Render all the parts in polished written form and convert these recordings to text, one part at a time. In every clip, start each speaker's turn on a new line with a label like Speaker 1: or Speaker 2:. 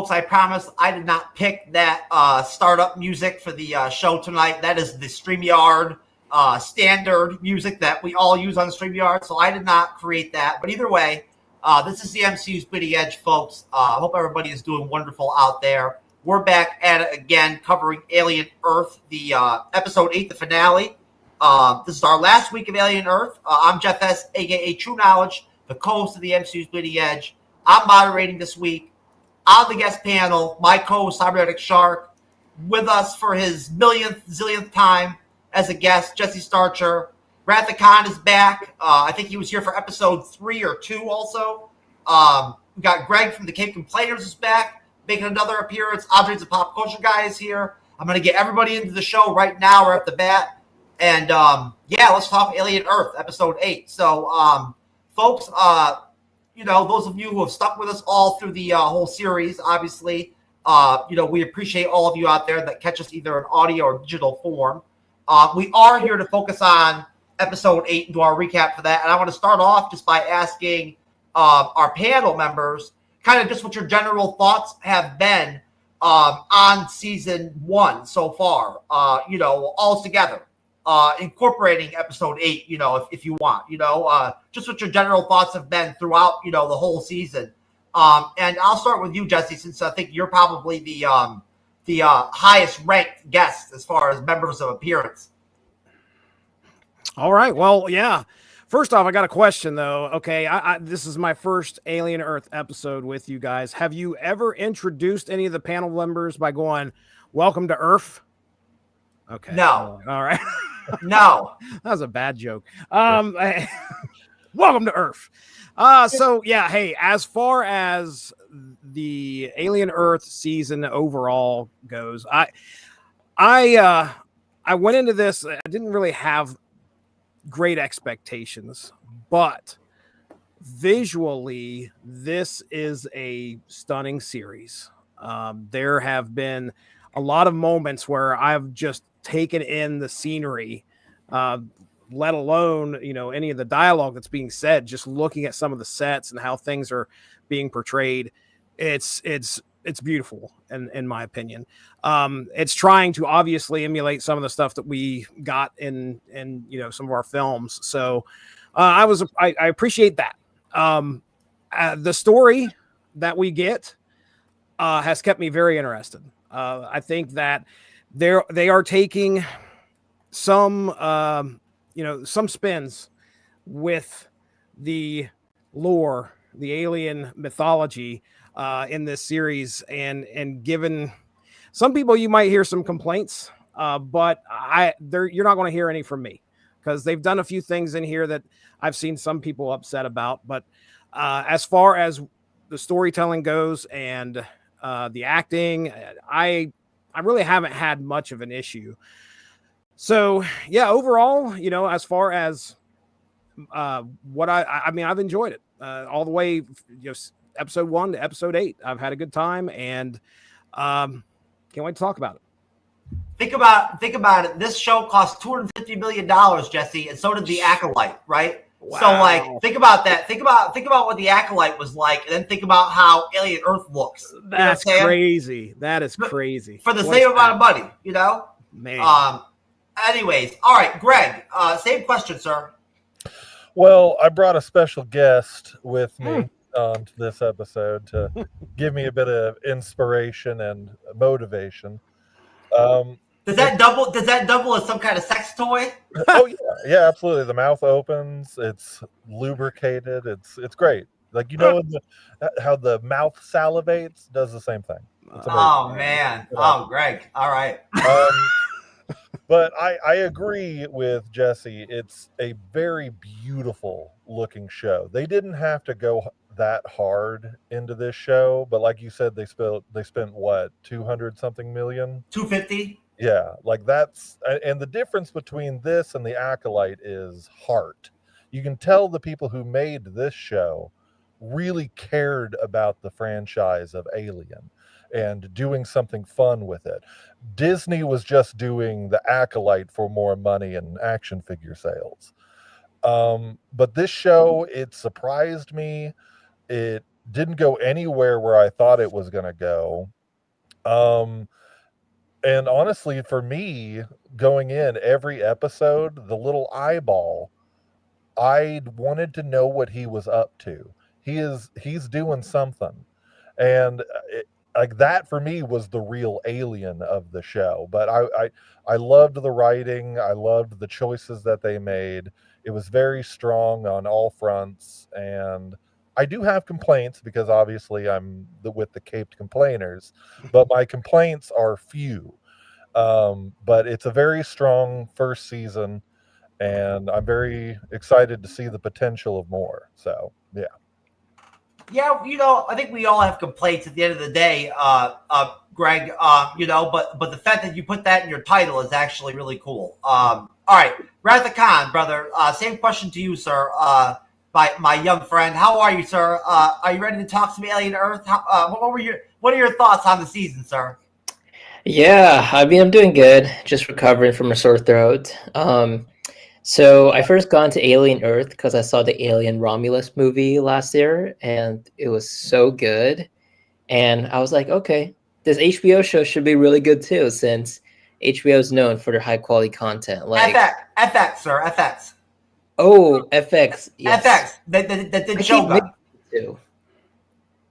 Speaker 1: folks, I promise I did not pick that startup music for the show tonight. That is the StreamYard standard music that we all use on StreamYard, so I did not create that. But either way, this is the MCU's Bleeding Edge, folks. I hope everybody is doing wonderful out there. We're back at it again, covering Alien Earth, the episode 8, the finale. This is our last week of Alien Earth. I'm Jeff S., a.k.a. TrueKnowledge, the co-host of the MCU's Bleeding Edge. I'm moderating this week. On the guest panel, my co-host, Cyberneticshark, with us for his zillionth time as a guest, Jesse Starcher. Wrath of Khan is back. I think he was here for episode 3 or 2 also. We got Greg from the Cape Complainers is back, making another appearance. Andre's the Pop Culture Guy is here. I'm going to get everybody into the show right now, right off the bat. And, let's talk Alien Earth, episode 8. So, folks, those of you who have stuck with us all through the whole series, obviously, we appreciate all of you out there that catch us either in audio or digital form. We are here to focus on episode 8 and do our recap for that. And I want to start off just by asking our panel members kind of just what your general thoughts have been on season 1 so far, all together. Incorporating episode 8, if you want, just what your general thoughts have been throughout, the whole season. And I'll start with you, Jesse, since I think you're probably the highest ranked guest as far as members of appearance.
Speaker 2: All right. Well, yeah. First off, I got a question though. Okay. This is my first Alien Earth episode with you guys. Have you ever introduced any of the panel members by going, "Welcome to Earth"? Okay.
Speaker 1: No.
Speaker 2: All right.
Speaker 1: No.
Speaker 2: That was a bad joke. Welcome to Earth. So yeah, hey, as far as the Alien Earth season overall goes, I went into this, I didn't really have great expectations, but visually, this is a stunning series. There have been a lot of moments where I've just taken in the scenery, let alone, any of the dialogue that's being said, just looking at some of the sets and how things are being portrayed. It's beautiful in my opinion. It's trying to obviously emulate some of the stuff that we got in some of our films. So I appreciate that. The story that we get has kept me very interested. I think that they are taking some some spins with the lore, the alien mythology in this series, and given some people, you might hear some complaints, but you're not going to hear any from me, because they've done a few things in here that I've seen some people upset about. But as far as the storytelling goes and the acting, I really haven't had much of an issue. So yeah, overall, as far as what I've enjoyed it all the way, episode 1 to episode 8. I've had a good time, and can't wait to talk about it.
Speaker 1: Think about it. This show cost $250 million, Jesse, and so did the Acolyte, right?
Speaker 2: Wow.
Speaker 1: So, think about that. Think about what the Acolyte was like, and then think about how Alien Earth looks.
Speaker 2: That's crazy. That is crazy.
Speaker 1: For the same amount of money,
Speaker 2: Man.
Speaker 1: Anyways, all right, Greg. Same question, sir.
Speaker 3: Well, I brought a special guest with me to this episode to give me a bit of inspiration and motivation.
Speaker 1: Does that double as some kind of sex toy?
Speaker 3: Oh yeah, absolutely. The mouth opens. It's lubricated. It's great. Like how the mouth salivates, does the same thing.
Speaker 1: Oh man. Oh, Greg. All right.
Speaker 3: But I agree with Jesse. It's a very beautiful looking show. They didn't have to go that hard into this show, but like you said, they spent what, 200 something million?
Speaker 1: 250?
Speaker 3: Yeah, and the difference between this and the Acolyte is heart. You can tell the people who made this show really cared about the franchise of Alien and doing something fun with it. Disney was just doing the Acolyte for more money and action figure sales. But this show, it surprised me. It didn't go anywhere where I thought it was going to go. And honestly, for me, going in every episode, the little eyeball, I wanted to know what he was up to. He's doing something. And like that for me was the real alien of the show. But I loved the writing. I loved the choices that they made. It was very strong on all fronts. And I do have complaints because obviously I'm with the caped complainers, but my complaints are few. But it's a very strong first season, and I'm very excited to see the potential of more. So, yeah.
Speaker 1: Yeah, I think we all have complaints at the end of the day, Greg. But the fact that you put that in your title is actually really cool. All right, Ratha Khan, brother. Same question to you, sir. My young friend, how are you, sir? Are you ready to talk some Alien Earth? What are your thoughts on the season, sir?
Speaker 4: Yeah, I mean, I'm doing good. Just recovering from a sore throat. So I first got into Alien Earth because I saw the Alien Romulus movie last year, and it was so good. And I was like, okay, this HBO show should be really good too, since HBO is known for their high quality content. Like
Speaker 1: FX, sir, FX.
Speaker 4: Oh, FX, yes.
Speaker 1: FX. That did Shogun.
Speaker 4: Too.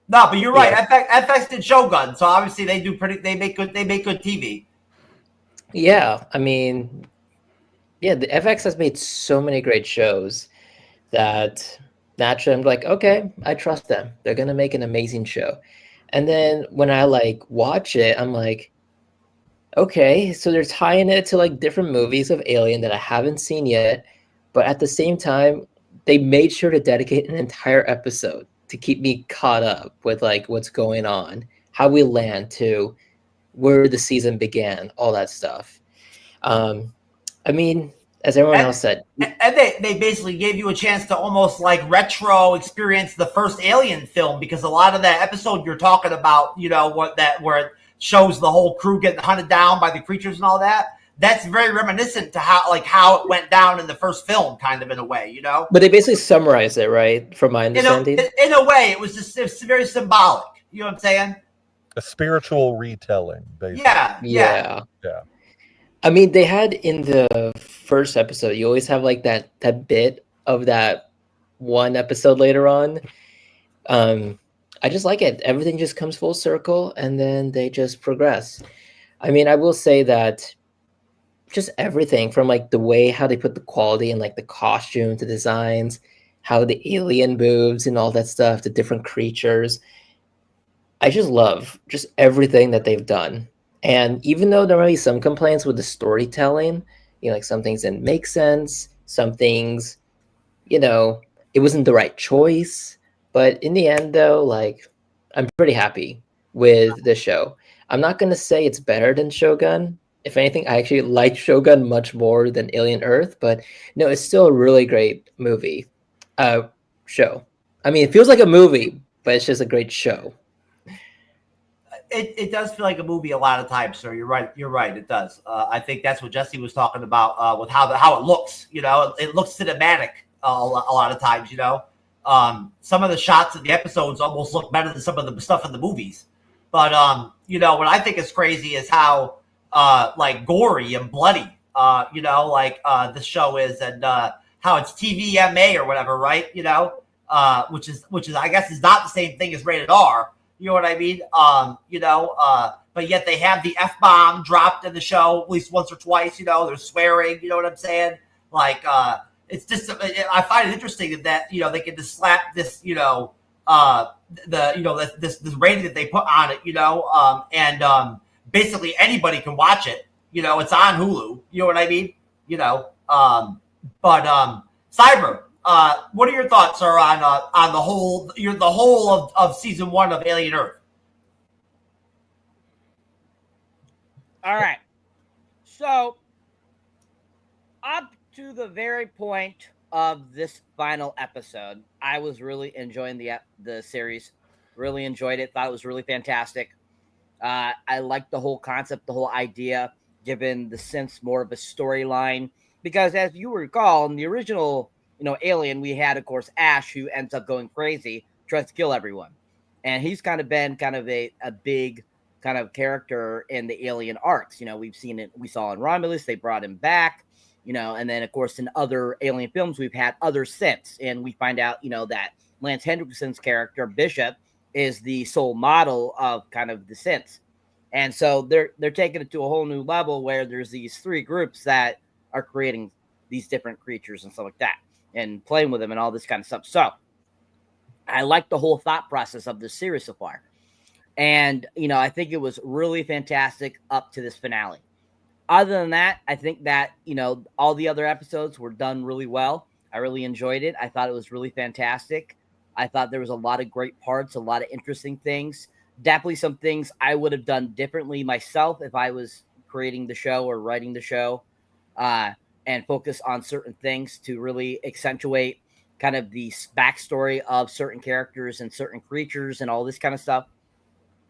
Speaker 1: No, but you're right.
Speaker 4: Yeah.
Speaker 1: FX did Shogun, so obviously they make good TV.
Speaker 4: Yeah, I mean, yeah, the FX has made so many great shows that naturally I'm like, okay, I trust them. They're gonna make an amazing show. And then when I like watch it, I'm like, okay, so they're tying it to like different movies of Alien that I haven't seen yet, but at the same time, they made sure to dedicate an entire episode to keep me caught up with like what's going on, how we land to where the season began, all that stuff. I mean, as everyone else said,
Speaker 1: and they basically gave you a chance to almost like retro experience the first Alien film, because a lot of that episode you're talking about, where it shows the whole crew getting hunted down by the creatures and all that. That's very reminiscent to how it went down in the first film, kind of in a way, But
Speaker 4: they basically summarized it, right? From my understanding,
Speaker 1: in a way, it was just very symbolic. You know what I'm saying?
Speaker 3: A spiritual retelling, basically.
Speaker 1: Yeah.
Speaker 4: I mean, they had in the first episode, you always have like that bit of that one episode later on. I just like it. Everything just comes full circle, and then they just progress. I mean, I will say that just everything from like the way how they put the quality and like the costume, the designs, how the alien moves and all that stuff, the different creatures. I just love just everything that they've done. And even though there might be some complaints with the storytelling, like some things didn't make sense, some things, it wasn't the right choice. But in the end, though, like, I'm pretty happy with the show. I'm not going to say it's better than Shogun. If anything, I actually like Shogun much more than Alien Earth. But no, it's still a really great movie show. I mean, it feels like a movie, but it's just a great show.
Speaker 1: It does feel like a movie a lot of times, sir. You're right. It does. I think that's what Jesse was talking about with how it looks. It looks cinematic a lot of times. Some of the shots of the episodes almost look better than some of the stuff in the movies. But what I think is crazy is how like gory and bloody this show is, and how it's TVMA or whatever, right? Which is I guess is not the same thing as rated R. You know what I mean? But yet they have the F-bomb dropped in the show at least once or twice. They're swearing. You know what I'm saying? Like, it's just, I find it interesting that they can just slap this, this rating that they put on it, and basically anybody can watch it. It's on Hulu. You know what I mean? But Cyber. What are your thoughts, sir, on the whole of season 1 of Alien Earth?
Speaker 5: All right. So up to the very point of this final episode, I was really enjoying the series. Really enjoyed it. Thought it was really fantastic. I liked the whole concept, the whole idea, given the sense more of a storyline. Because as you recall, in the original Alien, we had, of course, Ash, who ends up going crazy, tries to kill everyone. and he's kind of been kind of a big kind of character in the Alien arcs. You know, we've seen it. We saw in Romulus, they brought him back. You know, and then of course in other Alien films, we've had other synths, and we find out, you know, that Lance Henriksen's character Bishop is the sole model of kind of the synths. And so they're taking it to a whole new level where there's these three groups that are creating these different creatures and stuff like that and playing with them and all this kind of stuff. So I like the whole thought process of this series so far. And, you know, I think it was really fantastic up to this finale. Other than that, I think that, you know, all the other episodes were done really well. I really enjoyed it. I thought it was really fantastic. I thought there was a lot of great parts, a lot of interesting things. Definitely some things I would have done differently myself if I was creating the show or writing the show, and focus on certain things to really accentuate kind of the backstory of certain characters and certain creatures and all this kind of stuff.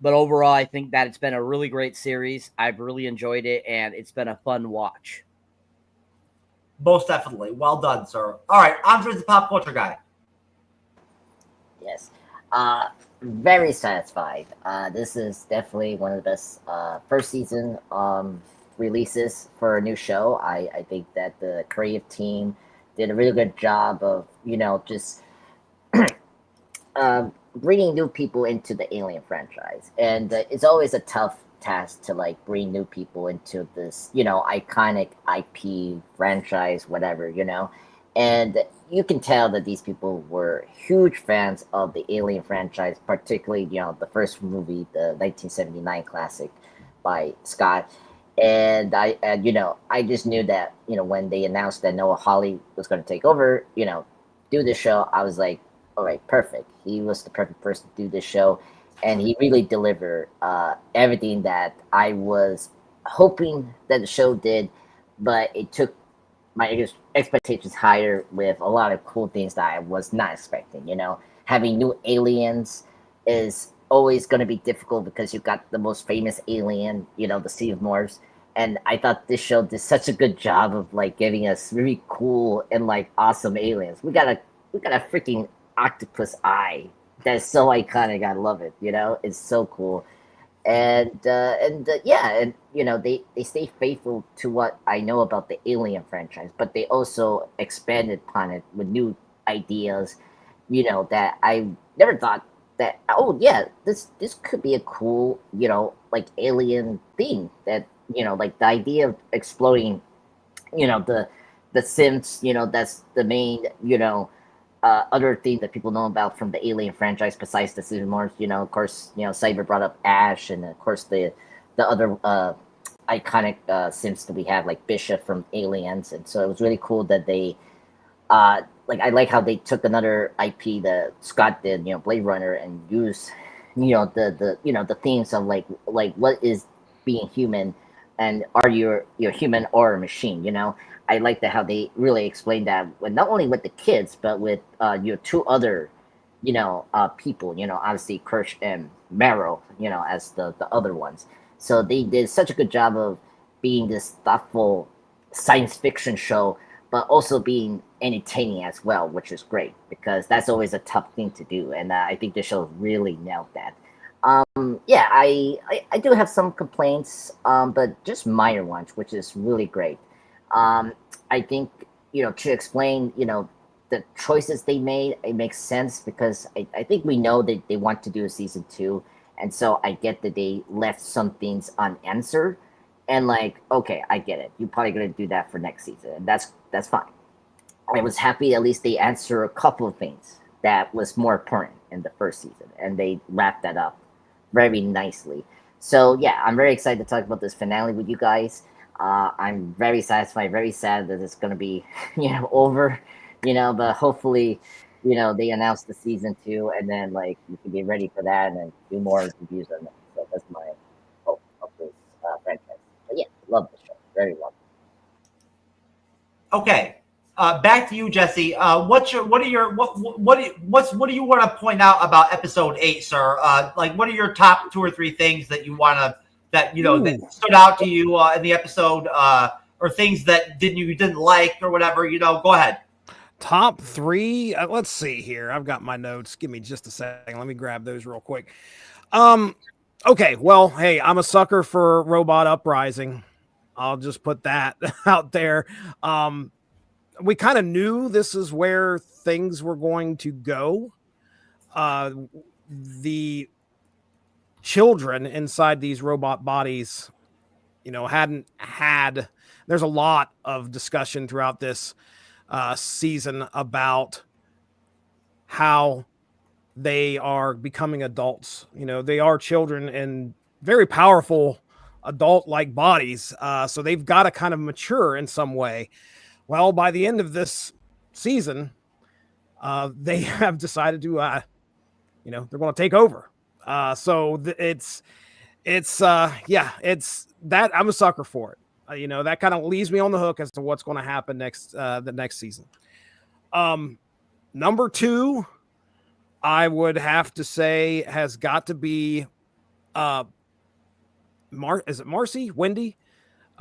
Speaker 5: But overall, I think that it's been a really great series. I've really enjoyed it, and it's been a fun watch.
Speaker 1: Most definitely. Well done, sir. All right, Andre's the pop culture guy.
Speaker 6: Yes. Very satisfied. This is definitely one of the best first season releases for a new show. I think that the creative team did a really good job of, you know, just bringing new people into the Alien franchise. And it's always a tough task to like bring new people into this, you know, iconic IP franchise, whatever, you know. And you can tell that these people were huge fans of the Alien franchise, particularly, you know, the first movie, the 1979 classic by Scott. And you know, I just knew that, you know, when they announced that Noah Hawley was going to take over, you know, do the show, I was like, all right, perfect. He was the perfect person to do this show. And he really delivered everything that I was hoping that the show did, but it took my expectations higher with a lot of cool things that I was not expecting. You know, having new aliens is always going to be difficult because you got the most famous alien, you know, the Sea of Mars. And I thought this show did such a good job of like giving us really cool and like awesome aliens. We got a freaking octopus eye that's so iconic. I love it. You know, it's so cool. And yeah, and you know, they stay faithful to what I know about the Alien franchise, but they also expanded upon it with new ideas, you know, that I never thought that, oh yeah, this could be a cool, you know, like alien thing, that, you know, like the idea of exploring, you know, the synths, you know, that's the main, you know, other thing that people know about from the Alien franchise besides the Sea of Mars. You know, of course, you know, Cyber brought up Ash, and of course the other iconic synths that we have, like Bishop from Aliens. And so it was really cool that they like, I like how they took another IP that Scott did, you know, Blade Runner, and used, you know, the you know, the themes of like what is being human, and are you human or a machine, you know. I like that how they really explained that, with not only with the kids, but with your two other, you know, people, you know, obviously Kirsch and Marrow, you know, as the other ones. So they did such a good job of being this thoughtful science fiction show, but also being entertaining as well, which is great, because that's always a tough thing to do. And I think the show really nailed that. Yeah, I do have some complaints, but just minor ones, which is really great. I think, you know, to explain, you know, the choices they made, it makes sense, because I think we know that they want to do a season 2. And so I get that they left some things unanswered, and like, okay, I get it. You're probably going to do that for next season, and that's fine. I was happy at least they answered a couple of things that was more important in the first season, and they wrapped that up very nicely. So yeah, I'm very excited to talk about this finale with you guys. I'm very satisfied, very sad that it's going to be, you know, over, you know, but hopefully, you know, they announce the season 2, and then like you can get ready for that and then do more reviews on it. So that's my hope of this franchise. But yeah, love the show, very love it.
Speaker 1: Okay, back to you, Jesse. What do you want to point out about episode 8, sir? Like, what are your top 2 or 3 things that you want to, that, you know, that stood out to you in the episode, or things that you didn't like or whatever? You know, go ahead.
Speaker 2: Top three. Let's see here. I've got my notes. Give me just a second. Let me grab those real quick. Okay. Well, hey, I'm a sucker for Robot Uprising. I'll just put that out there. We kind of knew this is where things were going to go. The children inside these robot bodies, hadn't had. There's a lot of discussion throughout this season about how they are becoming adults. They are children and very powerful adult-like bodies. So they've got to kind of mature in some way. Well, by the end of this season, they have decided to, they're going to take over. It's that I'm a sucker for it. That kind of leaves me on the hook as to what's going to happen the next season. Number two, I would have to say has got to be, is it Marcy? Wendy?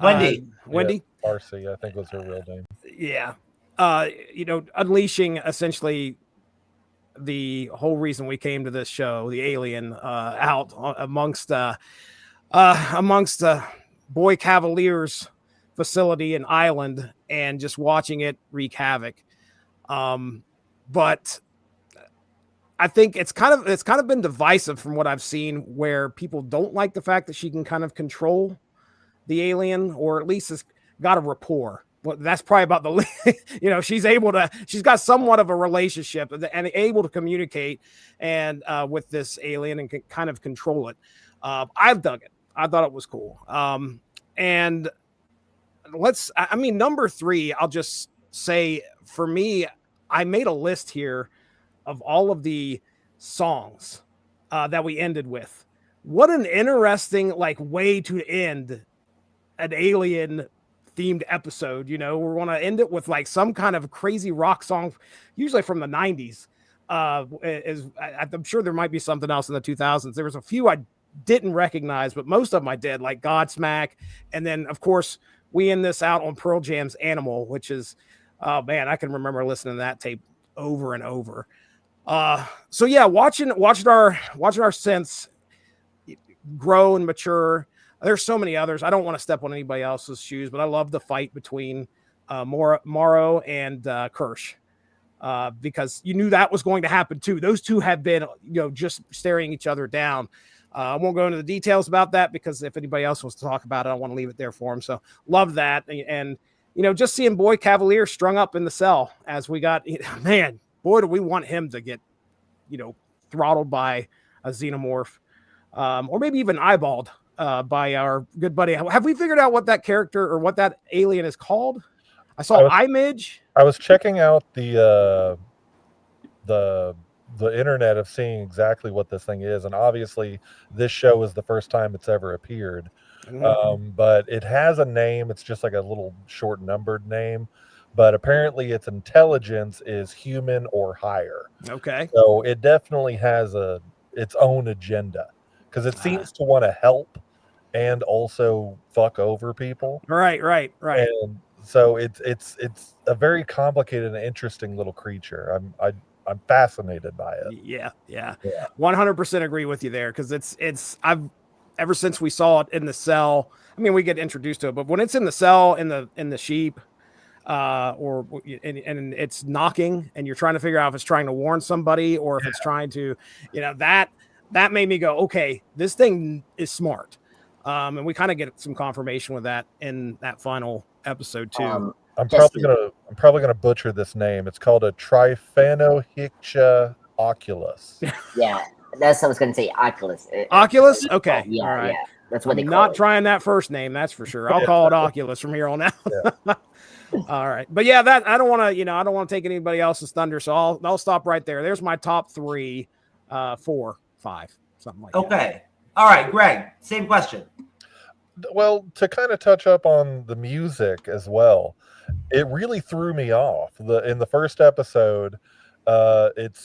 Speaker 1: Wendy.
Speaker 2: Wendy?
Speaker 3: Yeah, Marcy, I think was her real name.
Speaker 2: Yeah. Unleashing essentially the whole reason we came to this show, the alien, out amongst Boy Cavalier's facility and island, and just watching it wreak havoc. But I think it's kind of been divisive from what I've seen, where people don't like the fact that she can kind of control the alien, or at least has got a rapport. Well, that's probably about the, she's got somewhat of a relationship and able to communicate and with this alien and can kind of control it. I've dug it. I thought it was cool. And number three, I'll just say for me, I made a list here of all of the songs that we ended with. What an interesting way to end an alien themed episode. We're going to end it with some kind of crazy rock song, usually from the 90s. I'm sure there might be something else in the 2000s. There was a few I didn't recognize, but most of them I did, like Godsmack. And then of course we end this out on Pearl Jam's Animal, which is, oh man, I can remember listening to that tape over and over. So yeah, watching our synths grow and mature. There's so many others. I don't want to step on anybody else's shoes, but I love the fight between Morrow and Kirsch, because you knew that was going to happen too. Those two have been, just staring each other down. I won't go into the details about that, because if anybody else wants to talk about it, I want to leave it there for them. So love that. And just seeing Boy Cavalier strung up in the cell as we got, man, boy, do we want him to get, throttled by a xenomorph, or maybe even eyeballed by our good buddy. Have we figured out what that character or what that alien is called? I saw image.
Speaker 3: I was checking out the internet of seeing exactly what this thing is, and obviously this show is the first time it's ever appeared. But it has a name. It's just like a little short numbered name, but apparently its intelligence is human or higher. Okay, so it definitely has its own agenda, because it seems to want to help and also fuck over people. Right. And so it's a very complicated and interesting little creature. I'm fascinated by it.
Speaker 2: Yeah. 100% agree with you there, because I've ever since we saw it in the cell. I mean, we get introduced to it, but when it's in the cell in the sheep, and it's knocking, and you're trying to figure out if it's trying to warn somebody or if it's trying to, that made me go, okay, this thing is smart. And we kind of get some confirmation with that in that final episode too.
Speaker 3: I'm probably gonna butcher this name. It's called a Tryphanohichia oculus.
Speaker 6: Yeah, that's what I was gonna say. Oculus.
Speaker 2: Oculus? Okay.
Speaker 6: Yeah,
Speaker 2: all right.
Speaker 6: Yeah. That's what
Speaker 2: I'm
Speaker 6: they call
Speaker 2: not trying that first name, that's for sure. I'll call it Oculus from here on out. All right. But yeah, that I don't want to take anybody else's thunder, so I'll stop right there. There's my top 3, 4, 5, something like that.
Speaker 1: Okay. All right, Greg, same question.
Speaker 3: Well, to kind of touch up on the music as well, it really threw me off. In the first episode, it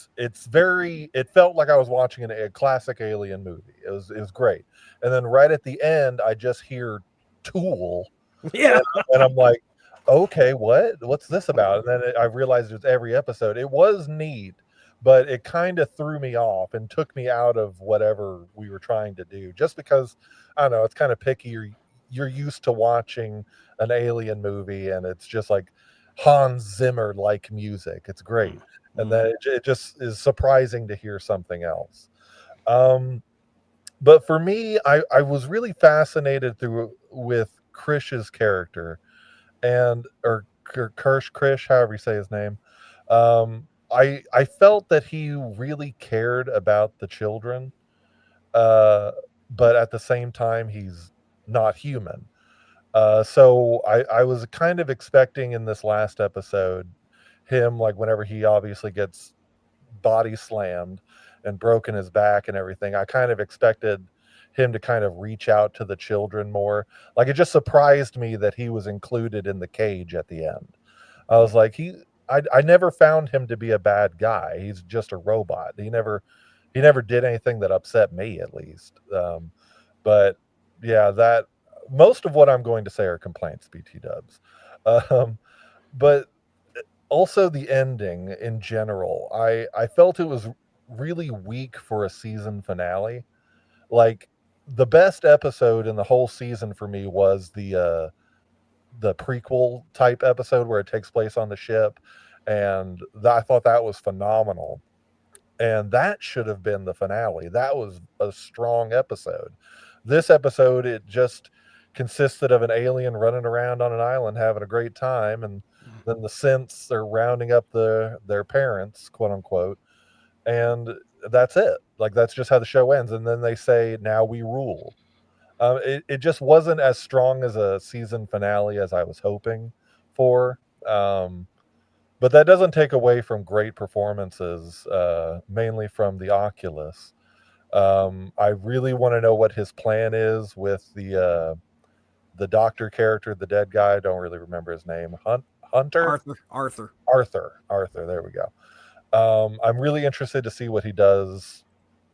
Speaker 3: felt like I was watching a classic alien movie. It was great. And then right at the end, I just hear Tool. Yeah. And I'm like, okay, what's this about? And then I realized it was every episode. It was neat, but it kind of threw me off and took me out of whatever we were trying to do, just because I don't know, it's kind of picky. You're used to watching an alien movie and it's just like Hans Zimmer like music. It's great. And then it just is surprising to hear something else. But for me, I was really fascinated with Krish's character, or Krish, however you say his name. I felt that he really cared about the children, but at the same time, he's not human. So I was kind of expecting in this last episode him, like, whenever he obviously gets body slammed and broken his back and everything, I kind of expected him to kind of reach out to the children more. Like, it just surprised me that he was included in the cage at the end. I was like, I never found him to be a bad guy. He's just a robot. He never did anything that upset me, at least. But yeah, that most of what I'm going to say are complaints, BT dubs. But also the ending in general, I felt it was really weak for a season finale. Like, the best episode in the whole season for me was the prequel type episode where it takes place on the ship, and I thought that was phenomenal. And that should have been the finale. That was a strong episode. This episode, it just consisted of an alien running around on an island having a great time, and then the synths are rounding up their parents, quote unquote, and that's it. Like, that's just how the show ends. And then they say, now we rule. It just wasn't as strong as a season finale as I was hoping for. But that doesn't take away from great performances, mainly from the Oculus. I really want to know what his plan is with the doctor character, the dead guy. I don't really remember his name. Hunter?
Speaker 2: Arthur.
Speaker 3: There we go. I'm really interested to see what he does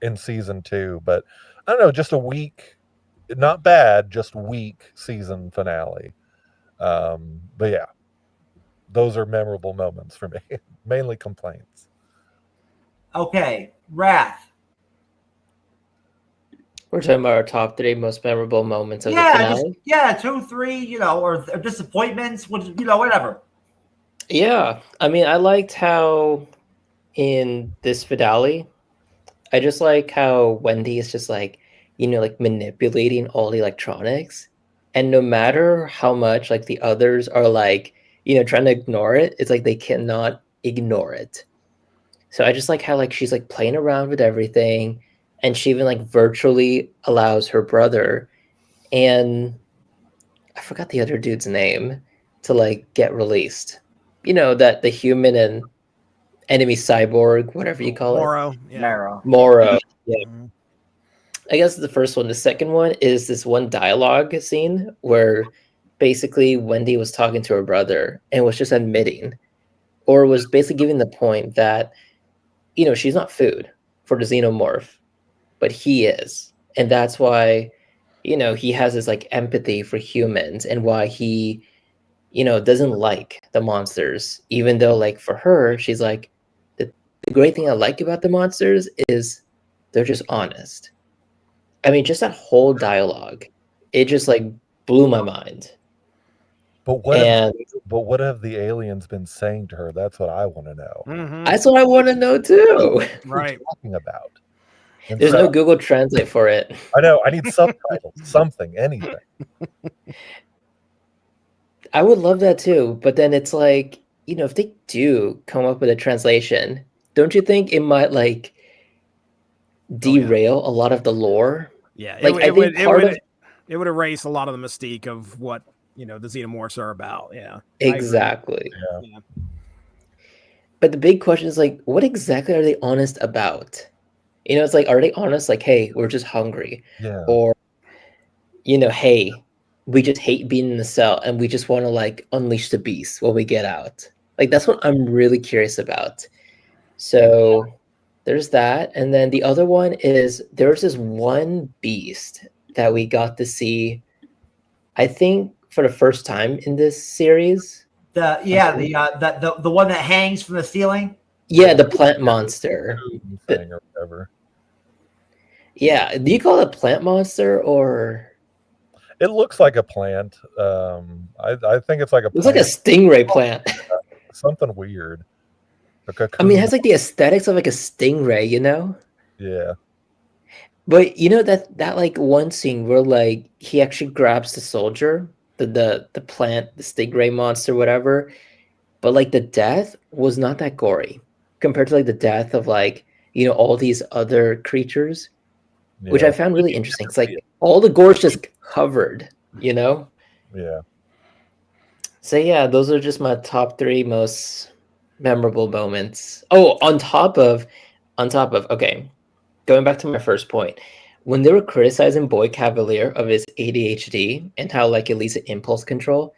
Speaker 3: in season 2, but I don't know, just a weak, not bad, just weak season finale. But yeah, those are memorable moments for me. Mainly complaints.
Speaker 1: Okay, Wrath.
Speaker 4: We're talking about our top 3 most memorable moments of the finale.
Speaker 1: Just 2, 3, or disappointments, whatever.
Speaker 4: Yeah, I mean, I liked how in this finale, I just like how Wendy is just like, like manipulating all the electronics, and no matter how much like the others are like, trying to ignore it, it's like they cannot ignore it. So I just like how like she's like playing around with everything, and she even like virtually allows her brother, and I forgot the other dude's name, to like get released. That the human and enemy cyborg, whatever you call
Speaker 2: Moro. Yeah.
Speaker 4: Moro. Yeah. I guess the first one. The second one is this one dialogue scene where basically Wendy was talking to her brother and was just admitting, or was basically giving the point that, she's not food for the xenomorph, but he is. And that's why, he has this like empathy for humans, and why he, doesn't like the monsters, even though like for her, she's like, the great thing I like about the monsters is they're just honest. I mean, just that whole dialogue, it just like blew my mind.
Speaker 3: But what have the aliens been saying to her? That's what I want to know.
Speaker 2: Mm-hmm.
Speaker 4: That's what I want to know too.
Speaker 2: Right.
Speaker 3: Talking about. And
Speaker 4: There's no Google Translate for it.
Speaker 3: I know. I need subtitles, something, anything.
Speaker 4: I would love that too. But then it's like, if they do come up with a translation, don't you think it might like derail a lot of the lore?
Speaker 2: Yeah.
Speaker 4: Like,
Speaker 2: It would erase a lot of the mystique of what, the xenomorphs are about. Yeah.
Speaker 4: Exactly.
Speaker 3: Yeah.
Speaker 4: But the big question is like, what exactly are they honest about? It's like, are they honest? Like, hey, we're just hungry.
Speaker 3: Yeah.
Speaker 4: Or, hey, we just hate being in the cell and we just want to like unleash the beast when we get out. Like, that's what I'm really curious about. So there's that. And then the other one is there's this one beast that we got to see, I think for the first time in this series.
Speaker 1: The one that hangs from the ceiling.
Speaker 4: Yeah, the plant monster.
Speaker 3: Thing or whatever.
Speaker 4: Yeah, do you call it a plant monster or?
Speaker 3: It looks like a plant. I think it's like a.
Speaker 4: It's like a stingray plant.
Speaker 3: Something weird.
Speaker 4: I mean, it has like the aesthetics of like a stingray, you know?
Speaker 3: Yeah.
Speaker 4: But you know that like one scene where like he actually grabs the soldier, the plant, the stingray monster, whatever. But like the death was not that gory compared to like the death of like, you know, all these other creatures, which I found really interesting. It's like all the gore's just covered, you know?
Speaker 3: Yeah.
Speaker 4: So yeah, those are just my top 3 most memorable moments. Oh, on top of, okay, going back to my first point, when they were criticizing Boy Cavalier of his ADHD and how like it leads to impulse control,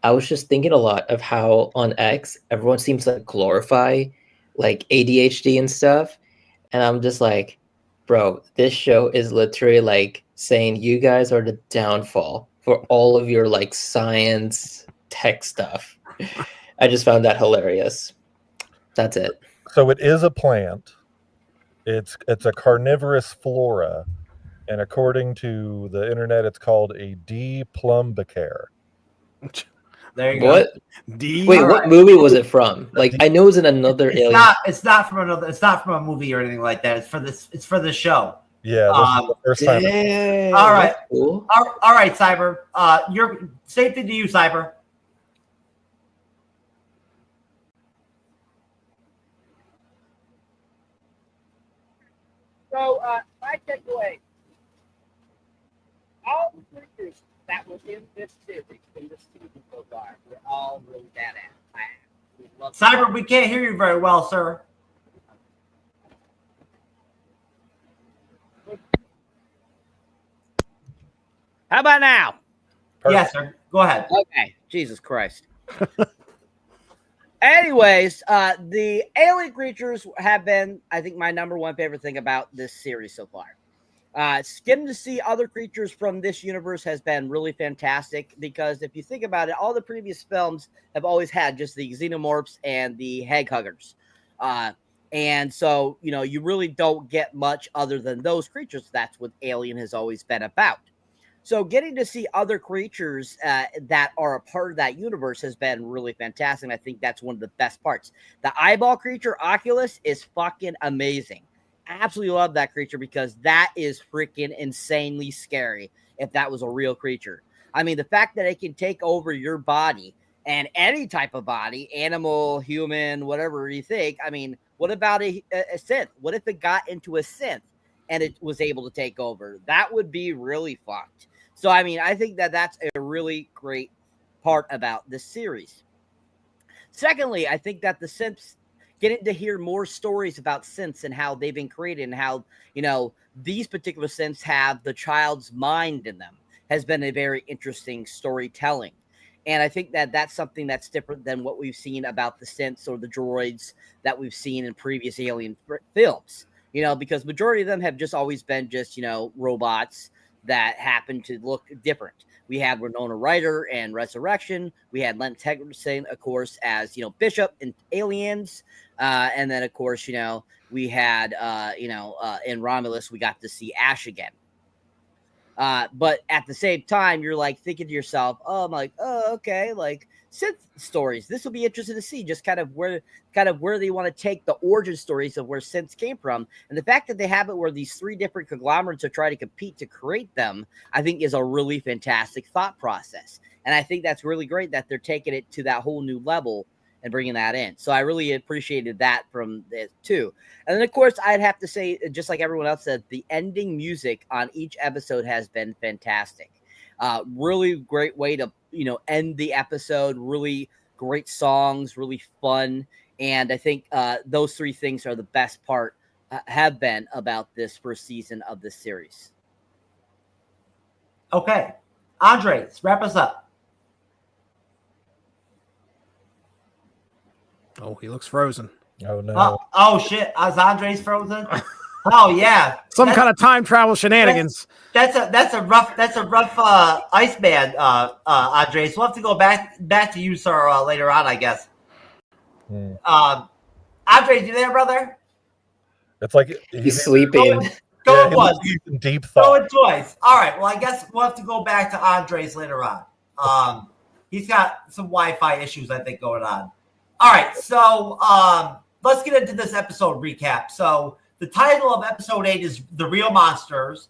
Speaker 4: I was just thinking a lot of how on X everyone seems to glorify like ADHD and stuff, and I'm just like, bro, this show is literally like saying you guys are the downfall for all of your like science tech stuff. I just found that hilarious. That's it.
Speaker 3: So it is a plant. It's a carnivorous flora, and according to the internet, it's called a D. plumbicare.
Speaker 1: There you
Speaker 4: What?
Speaker 1: go.
Speaker 2: D.
Speaker 4: Wait, what movie was it from? Like, I know it's in another Alien.
Speaker 1: It's not from a movie or anything like that. It's for the show.
Speaker 3: Yeah, this is the first time.
Speaker 4: Dang,
Speaker 1: All right.
Speaker 4: that's cool.
Speaker 1: All right, Cyber. You're same thing to you, Cyber.
Speaker 5: So, my takeaway: all the creatures that were in this series, in this season so far, were all really badass. I absolutely love them.
Speaker 1: Cyber, we can't hear you very well, sir.
Speaker 5: How about now?
Speaker 1: Yes, sir. Go ahead.
Speaker 5: Okay, Jesus Christ. Anyways, the alien creatures have been, I think, my number one favorite thing about this series so far. Getting to see other creatures from this universe has been really fantastic because if you think about it, all the previous films have always had just the xenomorphs and the hag huggers. And so, you know, you really don't get much other than those creatures. That's what Alien has always been about. So getting to see other creatures that are a part of that universe has been really fantastic. And I think that's one of the best parts. The eyeball creature, Oculus, is fucking amazing. Absolutely love that creature because that is freaking insanely scary if that was a real creature. I mean, the fact that it can take over your body and any type of body, animal, human, whatever you think. I mean, what about a synth? What if it got into a synth and it was able to take over? That would be really fucked. So, I mean, I think that that's a really great part about this series. Secondly, I think that the synths, getting to hear more stories about synths and how they've been created and how, you know, these particular synths have the child's mind in them has been a very interesting storytelling. And I think that that's something that's different than what we've seen about the synths or the droids that we've seen in previous Alien films, you know, because majority of them have just always been just, you know, robots that happen to look different. We had Winona Ryder and Resurrection. We had Len Teggerson, of course, as, you know, Bishop in Aliens. And then, of course, you know, we had, in Romulus, we got to see Ash again. But at the same time, you're like thinking to yourself, oh, I'm like, oh, okay, like synth stories. This will be interesting to see just kind of where they want to take the origin stories of where synths came from. And the fact that they have it where these 3 different conglomerates are trying to compete to create them, I think is a really fantastic thought process. And I think that's really great that they're taking it to that whole new level and bringing that in. So I really appreciated that from it too. And then, of course, I'd have to say, just like everyone else said, the ending music on each episode has been fantastic. Really great way to, you know, end the episode. Really great songs, really fun. And I think those 3 things are the best part, have been about this first season of this series.
Speaker 1: Okay. Andres, wrap us up.
Speaker 2: Oh, he looks frozen.
Speaker 3: Oh no!
Speaker 1: Oh shit! Is Andres frozen? Oh yeah,
Speaker 2: Some kind of time travel shenanigans.
Speaker 1: That's a rough Iceman, Andres. We'll have to go back to you, sir, later on, I guess. Andres, you there, brother?
Speaker 3: It's like
Speaker 4: He's sleeping.
Speaker 1: Go it was.
Speaker 3: He's in deep
Speaker 1: Go
Speaker 3: thought.
Speaker 1: it twice. All right. Well, I guess we'll have to go back to Andres later on. He's got some Wi-Fi issues, I think, going on. All right. So let's get into this episode recap. So the title of episode 8 is The Real Monsters,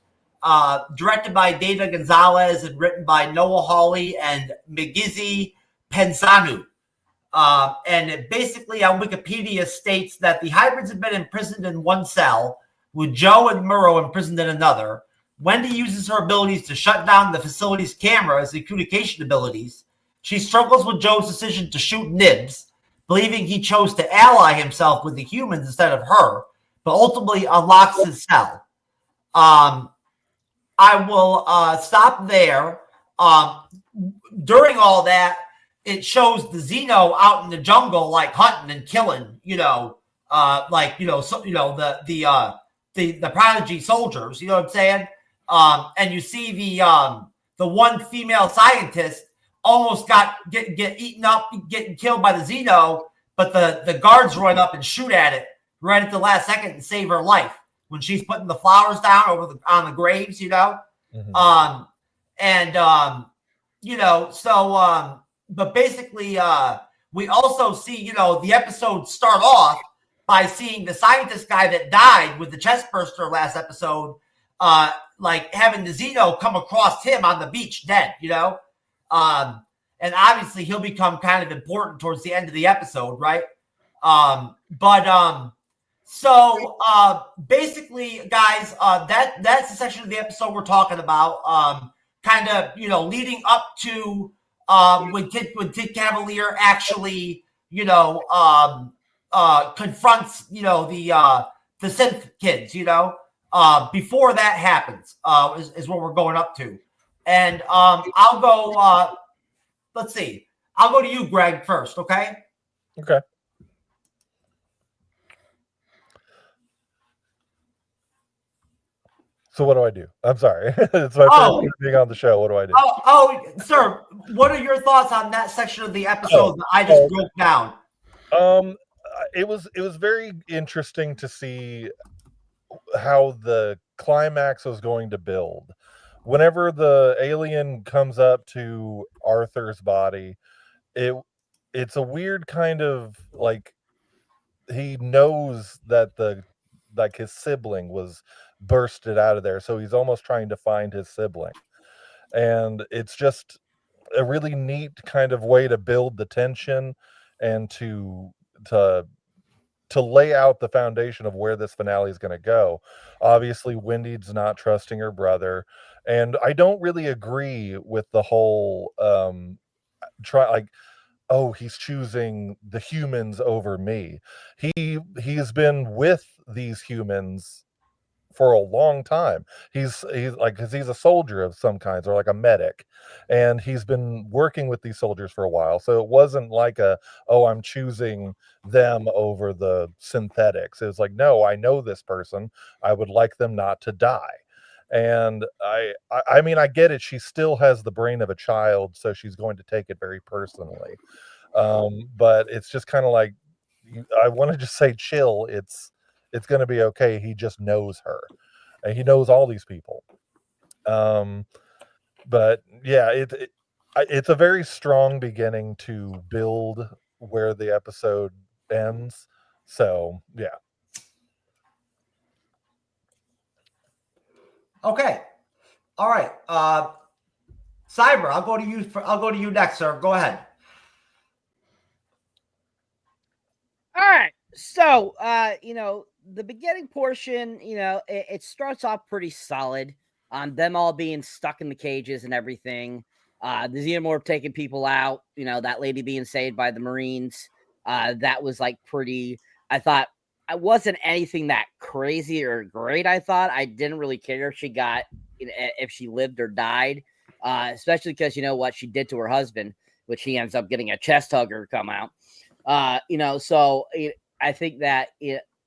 Speaker 1: directed by Dana Gonzalez and written by Noah Hawley and Migizzi Penzanu. And it basically on Wikipedia states that the hybrids have been imprisoned in one cell, with Joe and Murrow imprisoned in another. Wendy uses her abilities to shut down the facility's cameras and communication abilities. She struggles with Joe's decision to shoot Nibs, believing he chose to ally himself with the humans instead of her, but ultimately unlocks his cell. I will stop there. During all that, it shows the Xeno out in the jungle, like hunting and killing, the Prodigy soldiers, you know what I'm saying? And you see the one female scientist almost get eaten up, getting killed by the Xeno, but the guards run up and shoot at it right at the last second and save her life when she's putting the flowers down on the graves, Mm-hmm. But basically, we also see, the episode start off by seeing the scientist guy that died with the chest burster last episode, having the Xeno come across him on the beach dead, and obviously he'll become kind of important towards the end of the episode, right? Basically, guys, that's the section of the episode we're talking about, leading up to when Kid Cavalier actually, confronts, the synth kids, before that happens, is what we're going up to. And I'll go, let's see. I'll go to you, Greg, first, okay?
Speaker 3: Okay. So what do I do? I'm sorry. It's my first time being on the show. What do I do?
Speaker 1: Sir, what are your thoughts on that section of the episode that I just broke down?
Speaker 3: It was very interesting to see how the climax was going to build. Whenever the alien comes up to Arthur's body, it's a weird kind of like he knows that his sibling was bursted out of there, so he's almost trying to find his sibling, and it's just a really neat kind of way to build the tension and to lay out the foundation of where this finale is going to go. Obviously, Wendy's not trusting her brother, and I don't really agree with the whole he's choosing the humans over me. He's been with these humans for a long time. He's like, because he's a soldier of some kinds, or like a medic, and he's been working with these soldiers for a while. So it wasn't like I'm choosing them over the synthetics. It was like, no, I know this person. I would like them not to die. And I mean, I get it. She still has the brain of a child, so she's going to take it very personally. But it's just kind of like, I want to just say, chill. It's going to be okay. He just knows her, and he knows all these people. But yeah, it's a very strong beginning to build where the episode ends. So yeah.
Speaker 1: Okay. All right. Cyber, I'll go to you next, sir. Go ahead.
Speaker 5: All right. So, the beginning portion, it starts off pretty solid on them all being stuck in the cages and everything. The Xenomorph taking people out, that lady being saved by the Marines. That was like pretty, I thought, it wasn't anything that crazy or great. I thought I didn't really care if she got, if she lived or died, especially because what she did to her husband, which he ends up getting a chest hugger come out. So I think that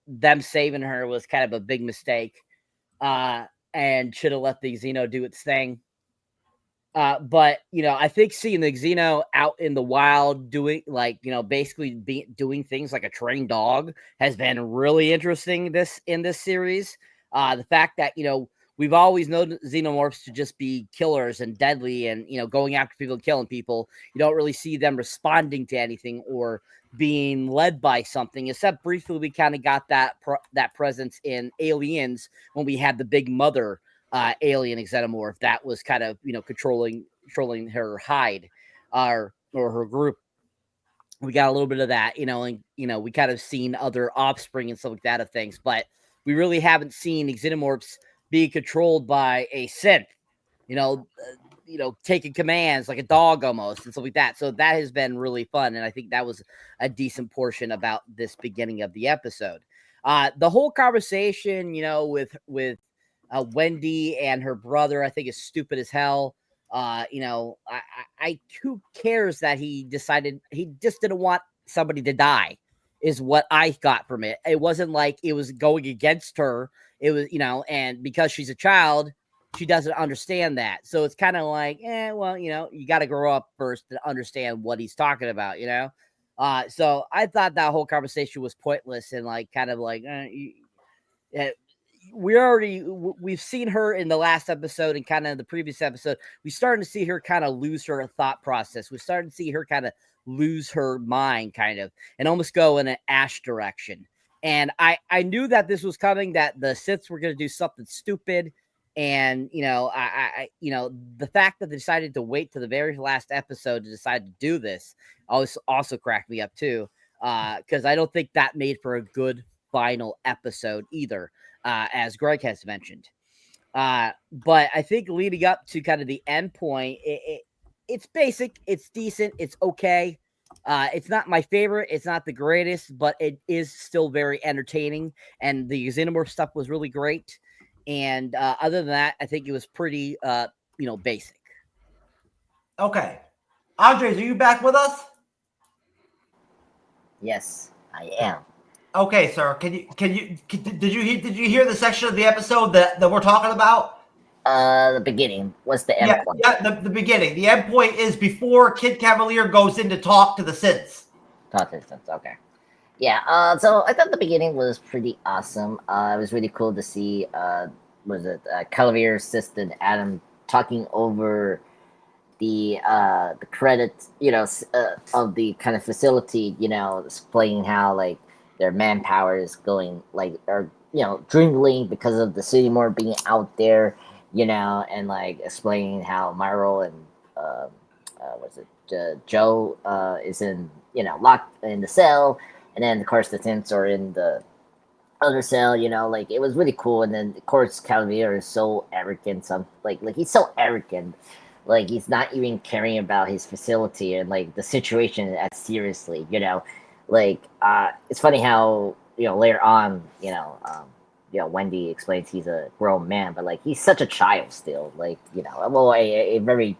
Speaker 5: them saving her was kind of a big mistake, and should have let the Xeno do its thing. But I think seeing the Xeno out in the wild doing basically doing things like a trained dog has been really interesting in this series. The fact that we've always known xenomorphs to just be killers and deadly and going after people and killing people. You don't really see them responding to anything or being led by something, except briefly we kind of got that presence in Aliens when we had the big mother alien xenomorph that was kind of controlling her hide or her group. We got a little bit of that, and we kind of seen other offspring and stuff like that of things, but we really haven't seen xenomorphs being controlled by a synth, taking commands like a dog almost and stuff like that. So that has been really fun, and I think that was a decent portion about this beginning of the episode. The whole conversation, with Wendy and her brother, I think is stupid as hell. Who cares that he decided he just didn't want somebody to die is what I got from it. It wasn't like it was going against her. It was, and because she's a child, she doesn't understand that. So it's kind of like, you got to grow up first to understand what he's talking about, So I thought that whole conversation was pointless and we've seen her in the last episode and kind of the previous episode. We started to see her kind of lose her thought process. We started to see her kind of lose her mind kind of and almost go in an Ash direction. And I knew that this was coming, that the Siths were going to do something stupid. And, the fact that they decided to wait to the very last episode to decide to do this also cracked me up too. Because I don't think that made for a good final episode either, as Greg has mentioned. But I think leading up to kind of the end point, it's basic, it's decent, it's okay. It's not my favorite, it's not the greatest, but it is still very entertaining. And the Xenomorph stuff was really great. And other than that, I think it was pretty, basic.
Speaker 1: Okay. Andres, are you back with us?
Speaker 6: Yes, I am.
Speaker 1: Okay, sir. Did you hear the section of the episode that we're talking about?
Speaker 6: The beginning. What's the end point?
Speaker 1: Yeah, the beginning. The end point is before Kid Cavalier goes in to talk to the Siths.
Speaker 6: Talk to the Siths, okay. Yeah, so I thought the beginning was pretty awesome. It was really cool to see, Cavalier's assistant Adam talking over the credits, of the kind of facility, explaining how their manpower is going dwindling because of the city more being out there, and explaining how Myro and Joe is in locked in the cell, and then of course the Tints are in the other cell. It was really cool. And then of course Cavalier is so arrogant, he's so arrogant. He's not even caring about his facility and the situation as seriously, it's funny how, later on, Wendy explains he's a grown man, but he's such a child still, a very,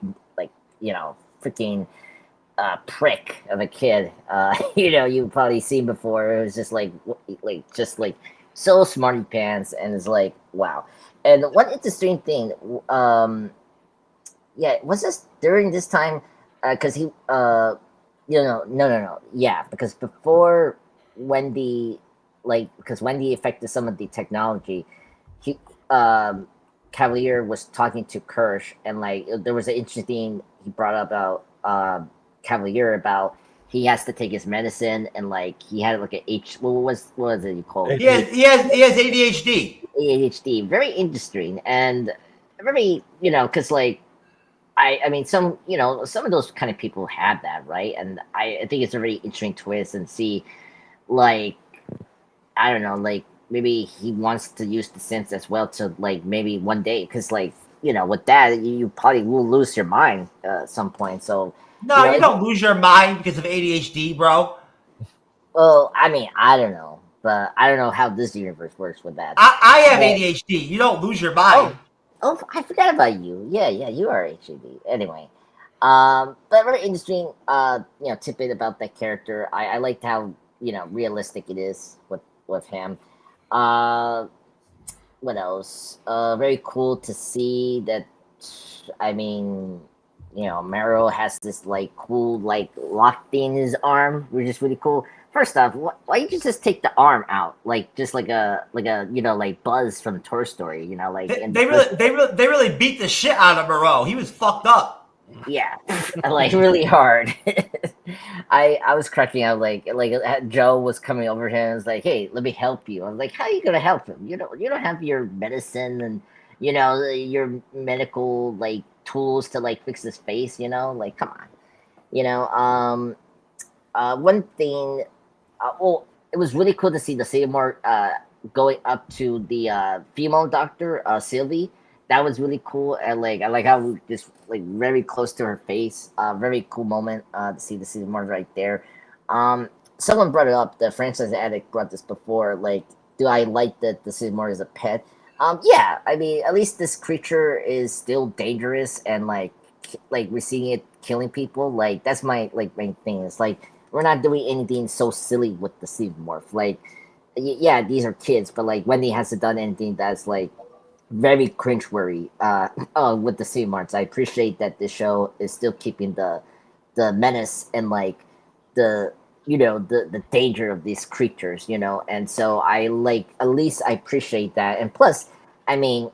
Speaker 6: freaking prick of a kid, you've probably seen before. It was just so smarty pants, and it's wow. And one interesting thing, was this during this time? Because he, no. Yeah, because before Wendy, because Wendy affected some of the technology, he, Cavalier was talking to Kirsch, and there was an interesting he brought up about Cavalier about he has to take his medicine, and he had an what was it you called it?
Speaker 1: He has ADHD.
Speaker 6: ADHD, very interesting, and very because I mean, some of those kind of people have that, right? And I think it's a very interesting twist, and see, I don't know, maybe he wants to use the sense as well to maybe one day, because with that you probably will lose your mind at some point. So
Speaker 1: no, you don't lose your mind because of ADHD, bro.
Speaker 6: Well, I mean, I don't know, but I don't know how this universe works with that.
Speaker 1: I have ADHD. You don't lose your mind.
Speaker 6: Oh, I forgot about you. Yeah, you are HAD. Anyway, but very interesting, tidbit about that character. I liked how realistic it is with him. What else? Very cool to see that. I mean, Meryl has this like cool like lock thing in his arm, which is really cool. First off, why you just take the arm out, like just like a like Buzz from Toy Story, like
Speaker 1: They really beat the shit out of Moreau. He was fucked up.
Speaker 6: yeah, like really hard. I was cracking out like Joe was coming over here and was like, "Hey, let me help you." I was like, "How are you gonna help him? You don't have your medicine and your medical like tools to like fix his face. Like come on, one thing. Well, it was really cool to see the Seymour going up to the female doctor, Sylvie. That was really cool. And like I like how we just like very close to her face. Very cool moment to see the Seymour right there. Someone brought it up. The franchise addict brought this before. Like, do I like that the Seymour is a pet? Yeah. I mean, at least this creature is still dangerous and like we're seeing it killing people. Like that's my like main thing. It's like we're not doing anything so silly with the Xenomorph. Like, yeah, these are kids, but like Wendy hasn't done anything that's like very cringeworthy with the Xenomorphs. I appreciate that the show is still keeping the menace and like the the danger of these creatures, and so I like at least I appreciate that. And plus, I mean,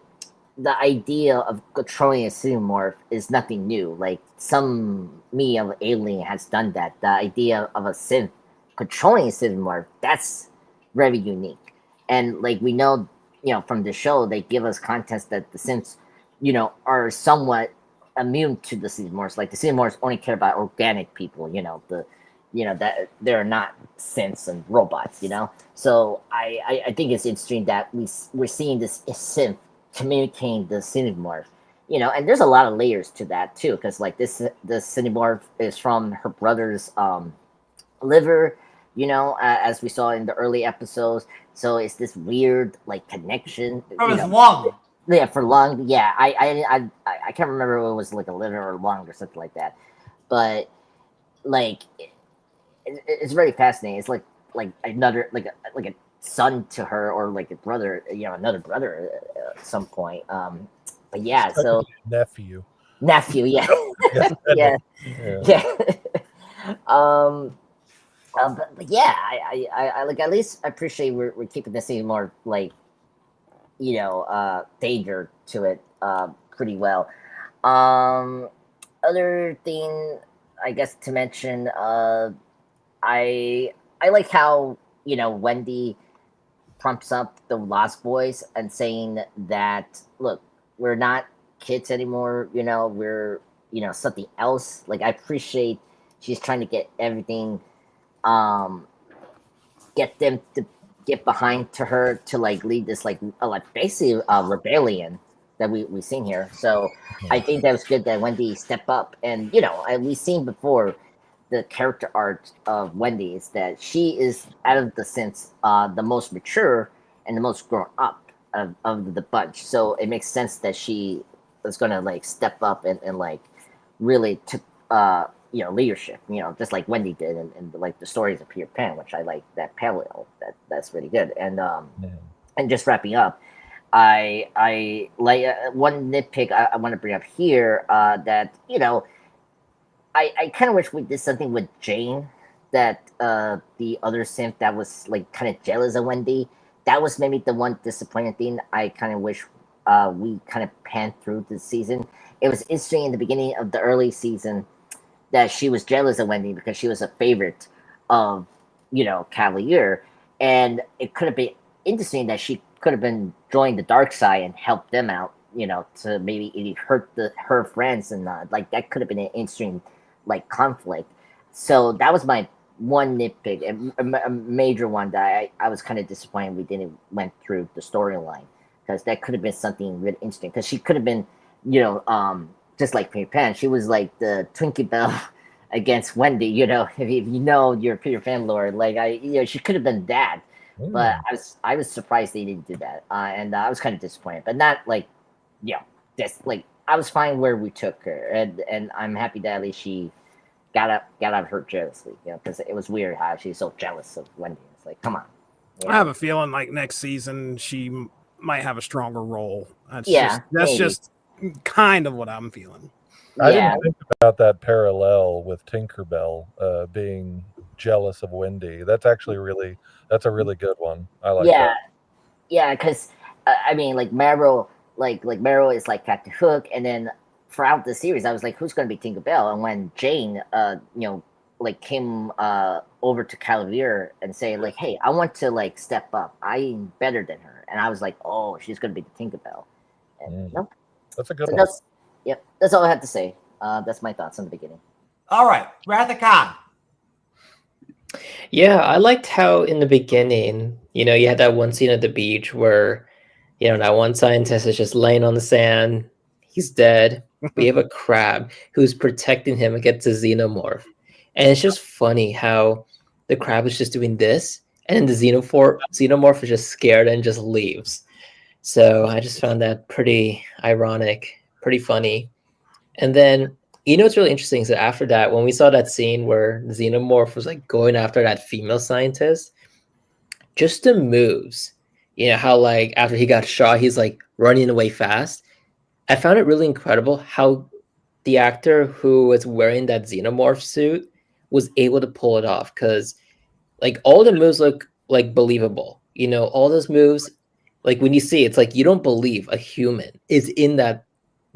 Speaker 6: the idea of controlling a xenomorph is nothing new. Like some media of Alien has done that. The idea of a synth controlling a xenomorph, that's very unique. And like we know, from the show, they give us context that the synths, are somewhat immune to the xenomorphs. Like the xenomorphs only care about organic people. That they're not synths and robots. So I think it's interesting that we're seeing this synth communicating the xenomorph, and there's a lot of layers to that too, because like the xenomorph is from her brother's liver, as we saw in the early episodes. So it's this weird like connection
Speaker 1: From his lung.
Speaker 6: Yeah, for lung. Yeah, I can't remember if it was like a liver or lung or something like that, but like it's very fascinating. It's like another like a son to her, or like a brother, another brother at some point. But yeah, so
Speaker 3: nephew,
Speaker 6: yeah.
Speaker 3: yeah.
Speaker 6: Yeah. But yeah, I like at least I appreciate we're keeping this scene more like danger to it pretty well. Other thing I guess to mention, I like how Wendy prompts up the Lost Boys and saying that, look, we're not kids anymore, we're something else. Like I appreciate she's trying to get everything, get them to get behind to her to like lead this like basically rebellion that we've seen here. So I think that was good that Wendy stepped up. And we've seen before the character art of Wendy is that she is out of the sense the most mature and the most grown up of the bunch. So it makes sense that she is gonna like step up and like really took leadership, just like Wendy did in like the stories of Peter Pan, which I like that parallel. That's really good. And and just wrapping up, I like one nitpick I want to bring up here, that I kind of wish we did something with Jane, that the other synth that was like kind of jealous of Wendy. That was maybe the one disappointing thing. I kind of wish we kind of panned through this season. It was interesting in the beginning of the early season that she was jealous of Wendy because she was a favorite of Cavalier, and it could have been interesting that she could have been joined the dark side and helped them out, to maybe hurt her friends, and like that could have been an interesting like conflict. So that was my one nitpick, a major one that I was kind of disappointed we didn't went through the storyline, because that could have been something really interesting, because she could have been just like Peter Pan, she was like the Twinkie Bell against Wendy. If you know your Peter Pan lore, like she could have been that. But I was surprised they didn't do that, and I was kind of disappointed. But not like, this like I was fine where we took her, and I'm happy that at least she got out of her jealousy, because it was weird how she's so jealous of Wendy. It's like, come on,
Speaker 2: I have a feeling like next season she might have a stronger role. That's
Speaker 6: maybe.
Speaker 2: just kind of what I'm feeling.
Speaker 3: I
Speaker 6: Yeah,
Speaker 3: didn't think about that parallel with Tinkerbell being jealous of Wendy. That's actually that's a really good one. I like that.
Speaker 6: Yeah, because I mean, like Meryl, like Meryl is like Captain Hook, and then throughout the series, I was like, who's going to be Tinkerbell? And when Jane, like came over to Calavir and say like, hey, I want to like step up. I'm better than her, and I was like, oh, she's going to be the Tinkerbell. And nope.
Speaker 3: That's a good
Speaker 6: So
Speaker 3: one.
Speaker 6: that's all I have to say. That's my thoughts in the beginning.
Speaker 1: All right, Wrath of Khan.
Speaker 4: Yeah, I liked how in the beginning, you had that one scene at the beach where, that one scientist is just laying on the sand. He's dead. We have a crab who's protecting him against a xenomorph. And it's just funny how the crab is just doing this, and then the xenomorph is just scared and just leaves. So I just found that pretty ironic, pretty funny. And then, what's really interesting is that after that, when we saw that scene where the xenomorph was like going after that female scientist, just the moves, how like after he got shot, he's like running away fast. I found it really incredible how the actor who was wearing that xenomorph suit was able to pull it off, because like all the moves look like believable. All those moves, like when you see it's like you don't believe a human is in that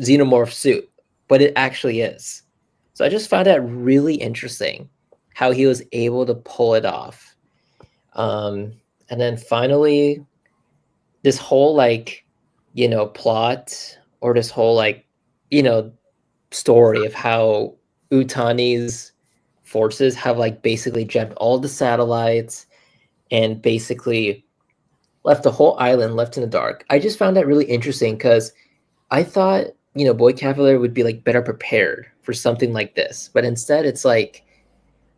Speaker 4: xenomorph suit, but it actually is. So I just found that really interesting how he was able to pull it off. And then finally, this whole like, plot, or this whole like, story of how Utani's forces have like basically jammed all the satellites and basically left the whole island left in the dark. I just found that really interesting because I thought, Boy Cavalier would be like better prepared for something like this, but instead it's like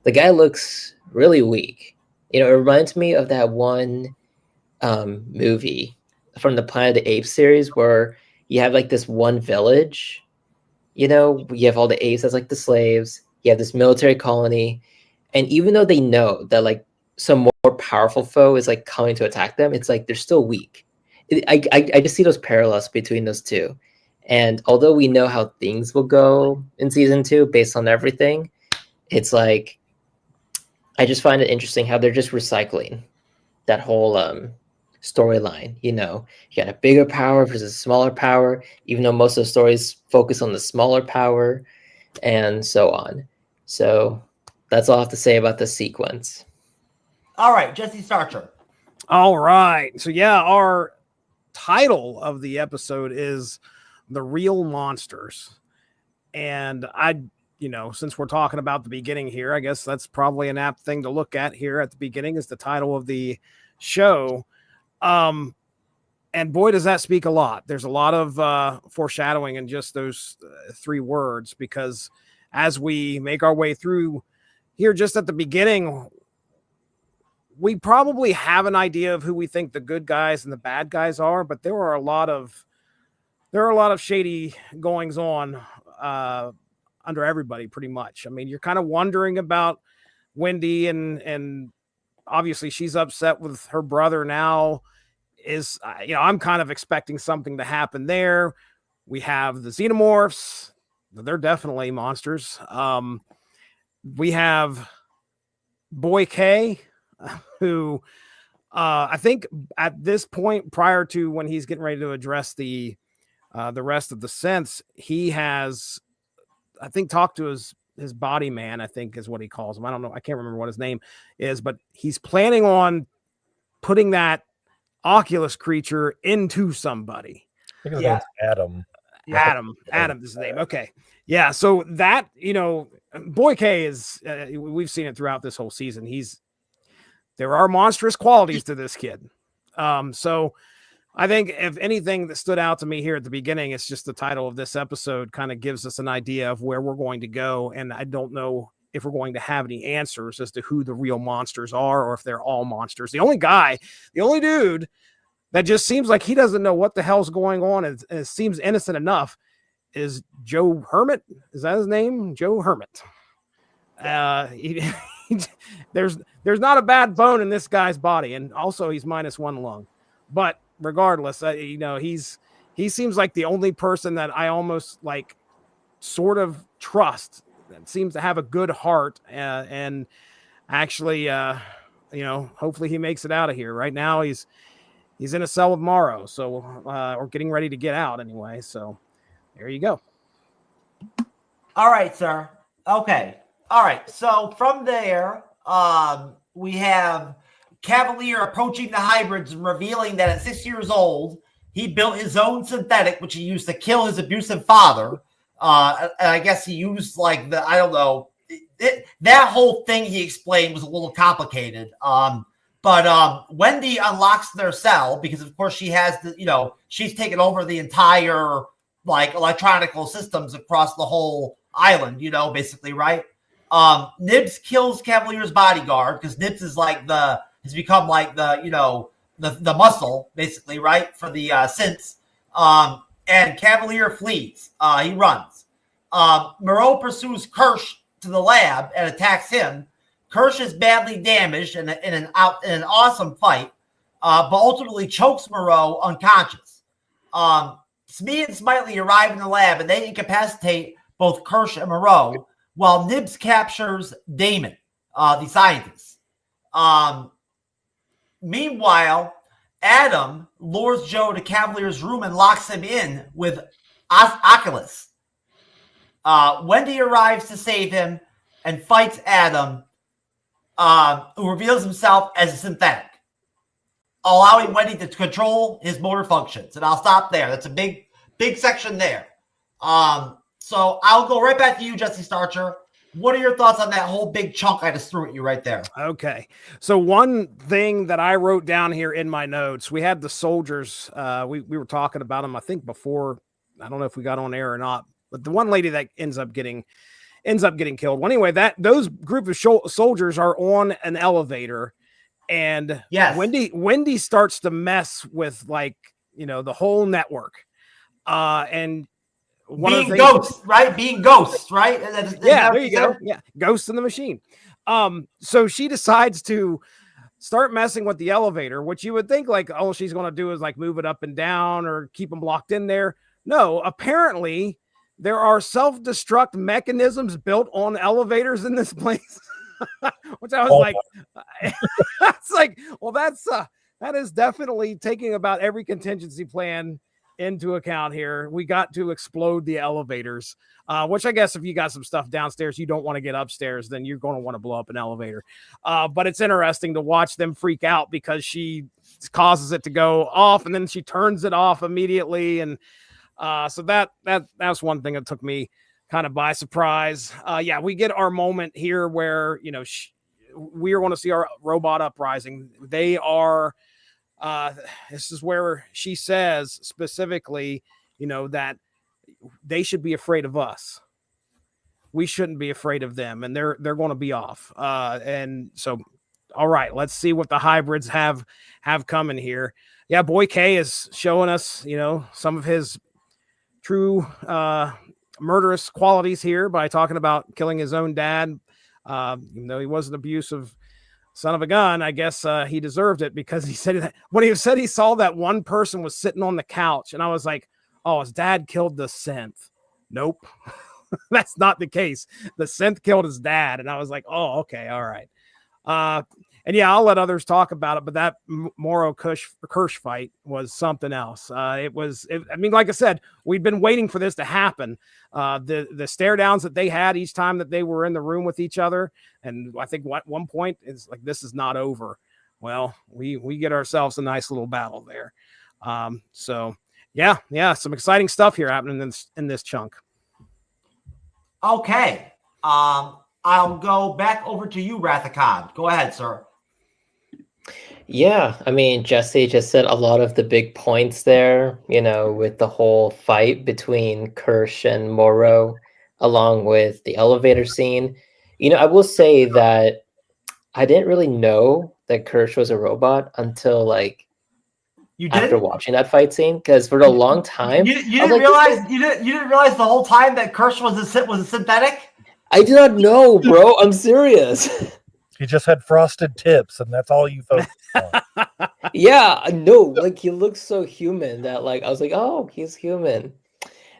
Speaker 4: the guy looks really weak. It reminds me of that one movie from the Planet of the Apes series where you have like this one village, you have all the apes as like the slaves, you have this military colony, and even though they know that like some more powerful foe is like coming to attack them, it's like they're still weak. I just see those parallels between those two. And although we know how things will go in season 2 based on everything, it's like I just find it interesting how they're just recycling that whole storyline. You got a bigger power versus a smaller power, even though most of the stories focus on the smaller power, and so on. So that's all I have to say about the sequence.
Speaker 1: All right, Jesse Starcher.
Speaker 2: All right. So yeah, our title of the episode is The Real Monsters. And since we're talking about the beginning here, I guess that's probably an apt thing to look at here at the beginning is the title of the show. And boy, does that speak a lot. There's a lot of foreshadowing in just those 3 words, because as we make our way through here, just at the beginning, we probably have an idea of who we think the good guys and the bad guys are, but there are a lot of shady goings on under everybody, pretty much. I mean, you're kind of wondering about Wendy, and obviously she's upset with her brother now. I'm kind of expecting something to happen there. We have the xenomorphs. They're definitely monsters. We have Boy K, who I think at this point, prior to when he's getting ready to address the rest of the synths, he has, I think, talked to his body man, I think is what he calls him. I don't know. I can't remember what his name is, but he's planning on putting that Oculus creature into somebody.
Speaker 3: I think his name's Adam.
Speaker 2: Adam is his name. Okay. Yeah. So that, Boy K is, we've seen it throughout this whole season. There are monstrous qualities to this kid. So I think if anything that stood out to me here at the beginning, it's just the title of this episode kind of gives us an idea of where we're going to go. And I don't know if we're going to have any answers as to who the real monsters are, or if they're all monsters. The only dude that just seems like he doesn't know what the hell's going on and seems innocent enough is Joe Hermit. Is that his name? Joe Hermit. there's not a bad bone in this guy's body, and also he's -1 lung. But regardless, he seems like the only person that I almost like sort of trust that seems to have a good heart and actually hopefully he makes it out of here. Right now he's in a cell with Morrow, so or getting ready to get out anyway. So there you go.
Speaker 1: All right, sir. Okay. All right. So from there, we have Cavalier approaching the hybrids and revealing that at 6 years old, he built his own synthetic, which he used to kill his abusive father. And I guess he used like that whole thing he explained was a little complicated. But Wendy unlocks their cell because, of course, she has she's taken over the entire like electronical systems across the whole island, basically, right? Nibs kills Cavalier's bodyguard because Nibs is has become like the muscle, basically, right, for the synths. And Cavalier flees. He runs. Moreau pursues Kirsch to the lab and attacks him. Kirsch is badly damaged in an awesome fight, but ultimately chokes Moreau unconscious. Smee and Smiley arrive in the lab and they incapacitate both Kirsch and Moreau, while Nibs captures Damon, the scientist. Meanwhile, Adam lures Joe to Cavalier's room and locks him in with Oculus. Wendy arrives to save him and fights Adam, who reveals himself as a synthetic, allowing Wendy to control his motor functions. And I'll stop there. That's a big section there. So I'll go right back to you, Jesse Starcher. What are your thoughts on that whole big chunk I just threw at you right there?
Speaker 2: Okay. So one thing that I wrote down here in my notes, we had the soldiers. We were talking about them, I think, before. I don't know if we got on air or not, but the one lady that ends up getting killed. Well, anyway, those group of soldiers are on an elevator, and
Speaker 1: yes,
Speaker 2: Wendy starts to mess with the whole network, and
Speaker 1: being ghosts, right? Being ghosts, right?
Speaker 2: Yeah, there you go. Yeah, ghosts in the machine. So she decides to start messing with the elevator, which you would think all she's going to do is move it up and down or keep them locked in there. No, apparently there are self-destruct mechanisms built on elevators in this place, which I was that is definitely taking about every contingency plan into account here. We got to explode the elevators, which I guess if you got some stuff downstairs, you don't want to get upstairs, then you're going to want to blow up an elevator. But it's interesting to watch them freak out because she causes it to go off and then she turns it off immediately. And so that's one thing that took me kind of by surprise. We get our moment here where, we are going to see our robot uprising. They are, this is where she says specifically, that they should be afraid of us. We shouldn't be afraid of them, and they're going to be off. And so, all right, let's see what the hybrids have coming here. Yeah, Boy K is showing us, some of his true murderous qualities here by talking about killing his own dad. Even though he was an abusive son of a gun, I guess he deserved it because he said that when he said he saw that one person was sitting on the couch, and I was like, oh, his dad killed the synth. Nope. That's not the case. The synth killed his dad. And I was like, oh, okay. All right. And yeah, I'll let others talk about it, but that Morrow Kirsch fight was something else. I mean, like I said, we've been waiting for this to happen. The stare downs that they had each time that they were in the room with each other. And I think at one point it's like, this is not over. Well, we get ourselves a nice little battle there. So yeah, some exciting stuff here happening in this chunk.
Speaker 1: Okay. I'll go back over to you, Rathacon. Go ahead, sir.
Speaker 4: Yeah, I mean, Jesse just said a lot of the big points there, with the whole fight between Kirsch and Morrow, along with the elevator scene. I will say that I didn't really know that Kirsch was a robot until after watching that fight scene, because for a long time
Speaker 1: you didn't realize the whole time that Kirsch was a synthetic.
Speaker 4: I did not know, bro. I'm serious.
Speaker 3: He just had frosted tips, and that's all you focus on.
Speaker 4: Yeah, no, like he looks so human that like I was like, oh, he's human.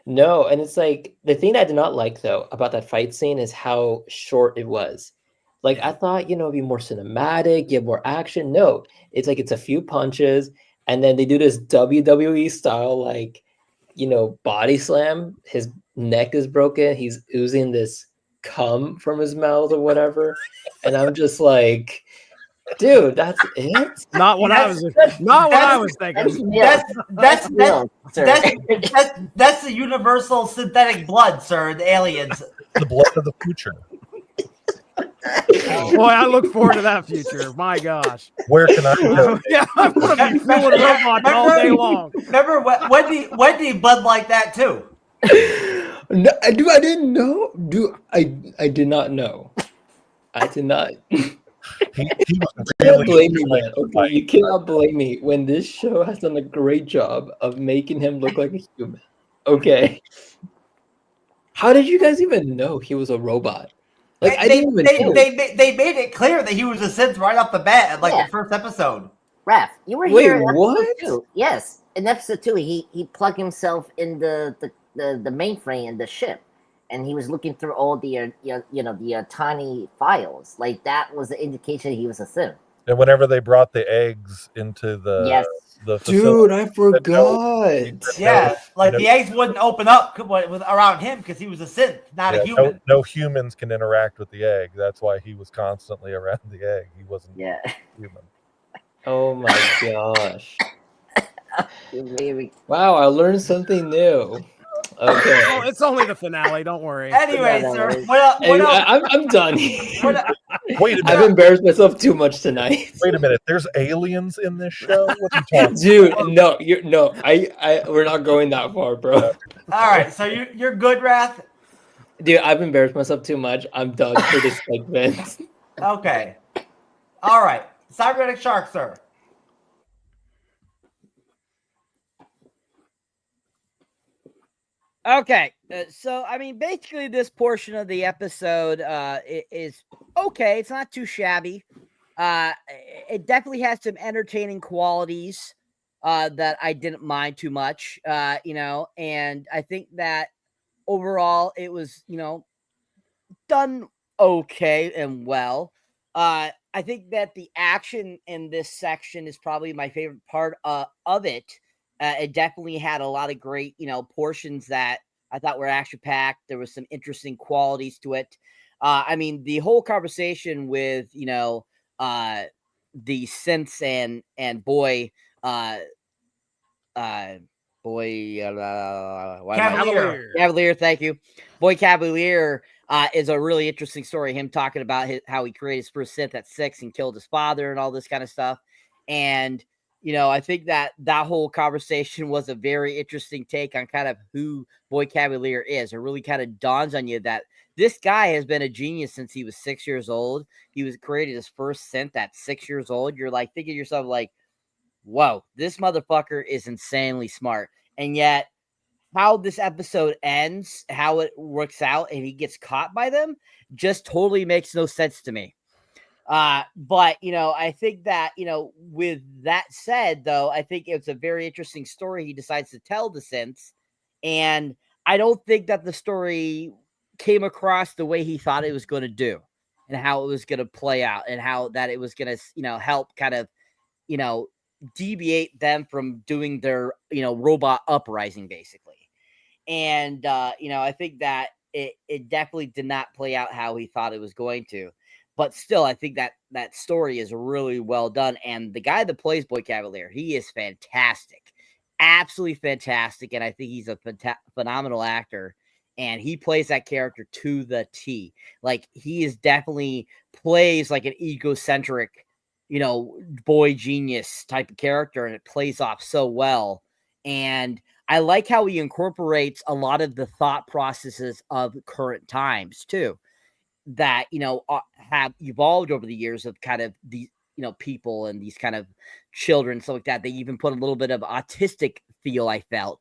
Speaker 4: No, and it's like the thing I did not like though about that fight scene is how short it was. Like I thought, it'd be more cinematic, get more action. No, it's like it's a few punches, and then they do this WWE style, like, body slam. His neck is broken. He's oozing this cum from his mouth or whatever. And I'm just like, dude, that's it?
Speaker 2: Not what I was thinking.
Speaker 1: That's the universal synthetic blood, sir. The aliens.
Speaker 3: The blood of the future.
Speaker 2: Boy, I look forward to that future. My gosh.
Speaker 3: Where can I go?
Speaker 2: Yeah, I'm going to be fooling robots all day long.
Speaker 1: Remember Wendy bled like that too.
Speaker 4: No, I didn't know. I did not know. I did not.
Speaker 3: He was
Speaker 4: You cannot
Speaker 3: really
Speaker 4: blame me, man.
Speaker 3: excited.
Speaker 4: Okay, you cannot blame me when this show has done a great job of making him look like a human. Okay. How did you guys even know he was a robot? Like I didn't even know.
Speaker 1: They made it clear that he was a synth right off the bat in the first episode.
Speaker 6: Raph, you were
Speaker 4: Wait,
Speaker 6: here in episode
Speaker 4: what?
Speaker 6: 2. Yes, in episode 2, he plugged himself in the mainframe in the ship, and he was looking through all the the tiny files. Like that was the indication he was a synth.
Speaker 3: And whenever they brought the eggs into the facility,
Speaker 4: Dude, I forgot.
Speaker 1: Yeah, the eggs wouldn't open up around him because he was a synth, not a human.
Speaker 3: No humans can interact with the egg. That's why he was constantly around the egg. He wasn't human.
Speaker 4: Oh my gosh. Wow, I learned something new. Okay.
Speaker 2: Oh, it's only the finale. Don't worry.
Speaker 1: Anyway, sir, what else?
Speaker 4: I'm done.
Speaker 3: Wait a minute.
Speaker 4: I've embarrassed myself too much tonight.
Speaker 3: Wait a minute. There's aliens in this show? What are you talking
Speaker 4: Dude, no, we're not going that far, bro.
Speaker 1: All right, so you're good, Wrath?
Speaker 4: Dude, I've embarrassed myself too much. I'm done for this segment.
Speaker 1: Okay. All right. Cyberneticshark, sir.
Speaker 5: Okay, so I mean, basically, this portion of the episode is okay. It's not too shabby. It definitely has some entertaining qualities that I didn't mind too much. And I think that overall it was done okay and well. I think that the action in this section is probably my favorite part of it. It definitely had a lot of great, portions that I thought were action-packed. There was some interesting qualities to it. I mean, the whole conversation with, the synths and Boy Cavalier, thank you. Boy Cavalier is a really interesting story. Him talking about how he created his first synth at 6 and killed his father and all this kind of stuff. And I think that whole conversation was a very interesting take on kind of who Boy Cavalier is. It really kind of dawns on you that this guy has been a genius since he was 6 years old. He was created his first synth at 6 years old. You're like thinking to yourself like, whoa, this motherfucker is insanely smart. And yet how this episode ends, how it works out, and he gets caught by them just totally makes no sense to me. But I think that, with that said, though, I think it's a very interesting story he decides to tell the synths. And I don't think that the story came across the way he thought it was going to do and how it was going to play out and how that it was going to, help kind of, deviate them from doing their, robot uprising, basically. And, I think that it definitely did not play out how he thought it was going to. But still, I think that story is really well done. And the guy that plays Boy Cavalier, he is fantastic. Absolutely fantastic. And I think he's a phenomenal actor. And he plays that character to the T. Like, he is definitely plays like an egocentric, boy genius type of character. And it plays off so well. And I like how he incorporates a lot of the thought processes of current times, too. That have evolved over the years of kind of these people and these kind of children, stuff like that. They even put a little bit of autistic I felt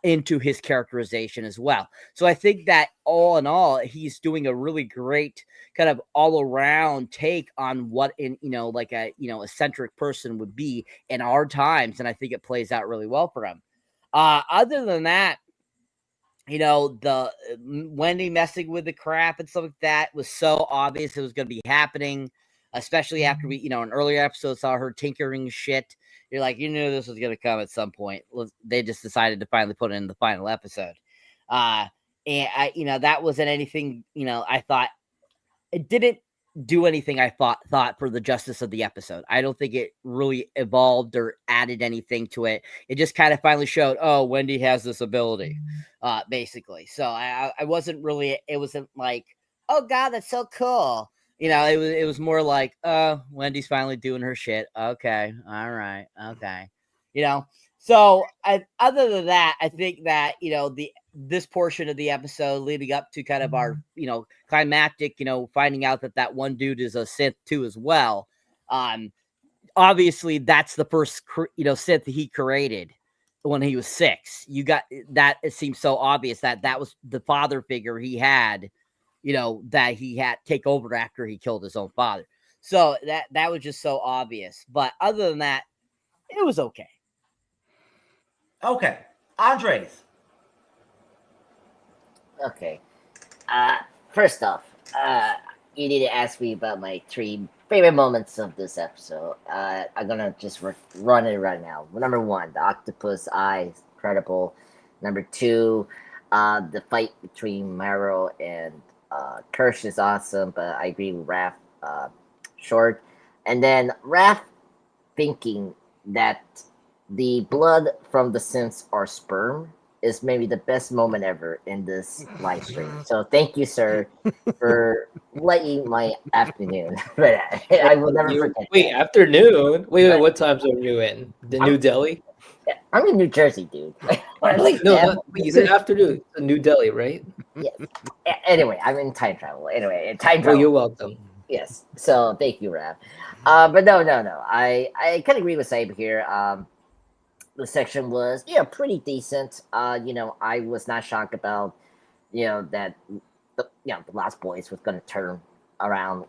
Speaker 5: into his characterization as well. So I think that all in all, he's doing a really great kind of all around take on what like a eccentric person would be in our times, and I think it plays out really well for him. Other than that, the Wendy messing with the crap and stuff like that was so obvious it was going to be happening, especially after we, in an earlier episode saw her tinkering shit. You're like, you knew this was going to come at some point. They just decided to finally put it in the final episode. And that wasn't anything, I thought it didn't do anything I thought for the justice of the episode. I don't think it really evolved or added anything to it. It just kind of finally showed, oh, Wendy has this ability, basically. So I wasn't really, it wasn't like, oh God, that's so cool. It was more like, Wendy's finally doing her shit. Okay. All right. Okay. So other than that, I think that, this portion of the episode leading up to kind of our, climactic, finding out that one dude is a synth too as well. Obviously that's the first, synth he created when he was 6. You got that. It seems so obvious that was the father figure he had, that he had take over after he killed his own father. So that was just so obvious. But other than that, it was okay.
Speaker 1: Okay. Andres.
Speaker 6: Okay. First off, you need to ask me about my 3 favorite moments of this episode. I'm gonna just run it right now. Number 1, the octopus eye, incredible. Number 2, the fight between Maro and Kirsch is awesome, but I agree with Raph, short. And then Raph thinking that the blood from the synths are sperm is maybe the best moment ever in this live stream. So thank you, sir, for lighting my afternoon. I will never forget.
Speaker 4: Wait, afternoon? Wait, what time zone are you in? New Delhi?
Speaker 6: I'm in New Jersey, dude.
Speaker 4: You said afternoon. New Delhi, right?
Speaker 6: Yes. Anyway, I'm in time travel. Anyway, time travel.
Speaker 4: Well, you're welcome.
Speaker 6: Yes. So thank you, Raph. But no. I kind of agree with Saib here. The section was pretty decent. I was not shocked about that the Lost Boys was going to turn around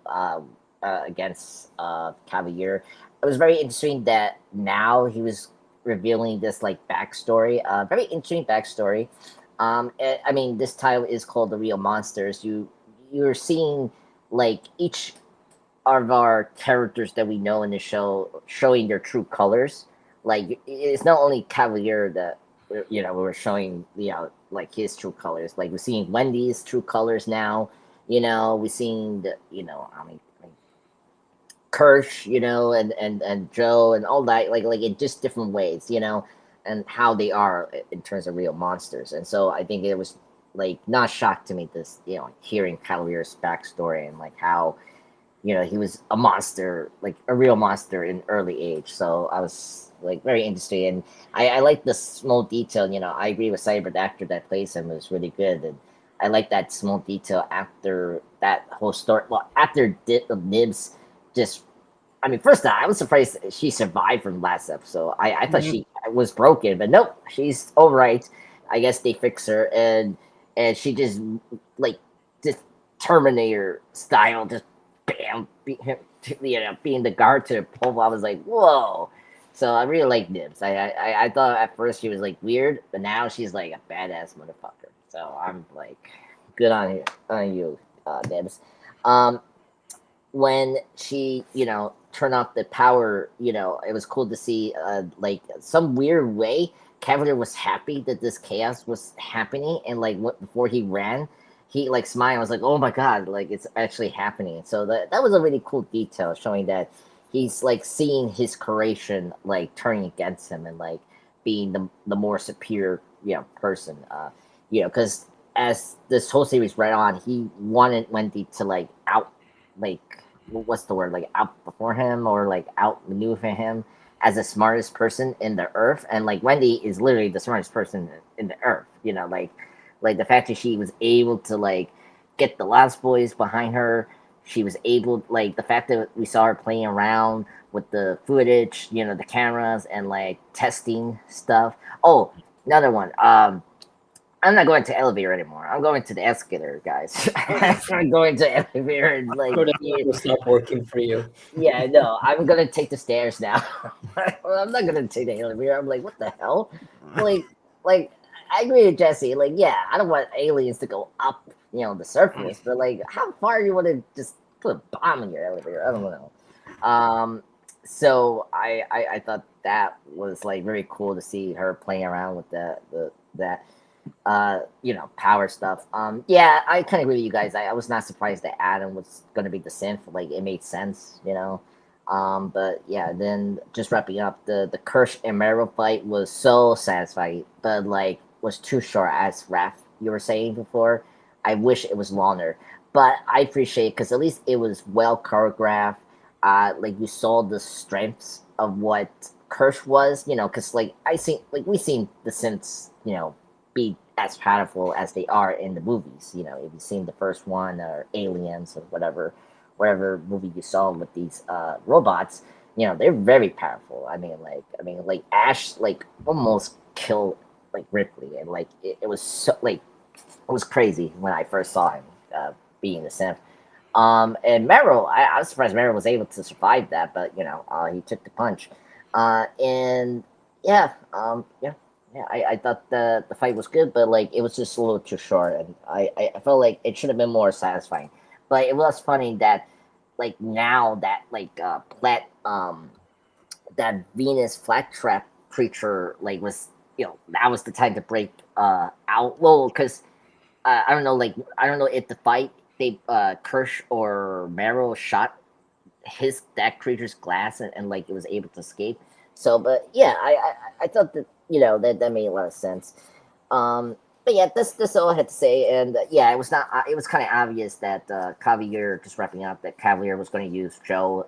Speaker 6: against Cavalier. It was very interesting that now he was revealing this backstory. Very interesting backstory. I mean, this title is called The Real Monsters. You're seeing each of our characters that we know in the show showing their true colors. It's not only Cavalier that we're showing his true colors. We're seeing Wendy's true colors now. We're seeing the Kirsch, and Joe and all that, in just different ways, and how they are in terms of real monsters. And so I think it was not shocked to me this hearing Cavalier's backstory and how he was a monster, a real monster in early age. So I was very interesting, and I like the small detail. I agree with Cyber. The actor that plays him was really good, and I like that small detail after that whole story. Well, after Nibs, first I was surprised she survived from last episode. I thought she was broken, but nope, she's all right. I guess they fix her, and she just Terminator style, just bam, being the guard to the pole. I was like, whoa. So I really like Nibs. I thought at first she was weird, but now she's a badass motherfucker. So I'm good on you, Nibs. When she turned off the power, it was cool to see some weird way Cavalier was happy that this chaos was happening, and before he ran, he smiled. I was like, oh my god, it's actually happening. So that was a really cool detail showing that he's seeing his creation turning against him and being the more superior person. Because as this whole series read on, he wanted Wendy to out what's the word, outperform him or outmaneuver him as the smartest person in the earth. And Wendy is literally the smartest person in the earth. The fact that she was able to get the Lost Boys behind her, she was able, like, the fact that we saw her playing around with the footage, you know, the cameras, and like testing stuff. Oh, another one. I'm not going to elevator anymore. I'm going to the escalator, guys. I'm going to elevator and like.
Speaker 4: Will stop working for you.
Speaker 6: Yeah, no, I'm gonna take the stairs now. I'm not gonna take the elevator. I'm like, what the hell? Like, I agree with Jesse. Like, yeah, I don't want aliens to go up, you know, the surface, but like, how far you want to just put a bomb in your elevator? I don't know. So I thought that was like very cool to see her playing around with that you know, power stuff. Yeah, I kind of agree with you guys. I was not surprised that Adam was going to be the synth. Like, it made sense, you know. But yeah, then just wrapping up, the Kirsch and Mero fight was so satisfying, but like was too short, as Raph you were saying before. I wish it was longer, but I appreciate it because at least it was well choreographed. Like, you saw the strengths of what Kirsch was, you know, because like we've seen the synths, you know, be as powerful as they are in the movies. You know, if you've seen the first one or Aliens or whatever movie you saw with these robots, you know, they're very powerful. I mean, like Ash, like, almost killed like Ripley, and like it was so, like, it was crazy when I first saw him being the synth. And Mero, I was surprised Mero was able to survive that, but you know, he took the punch. And yeah, I thought the fight was good, but like it was just a little too short, and I felt like it should have been more satisfying. But it was funny that like now that like that Venus flat-trap creature like was, you know, that was the time to break out. Well, because I don't know, like I don't know if the fight they Kirsch or Mero shot that creature's glass, and like it was able to escape. So, but yeah, I thought that, you know, that made a lot of sense. But yeah, this all I had to say, and yeah, it was not. It was kind of obvious that Cavalier, just wrapping up, that Cavalier was going to use Joe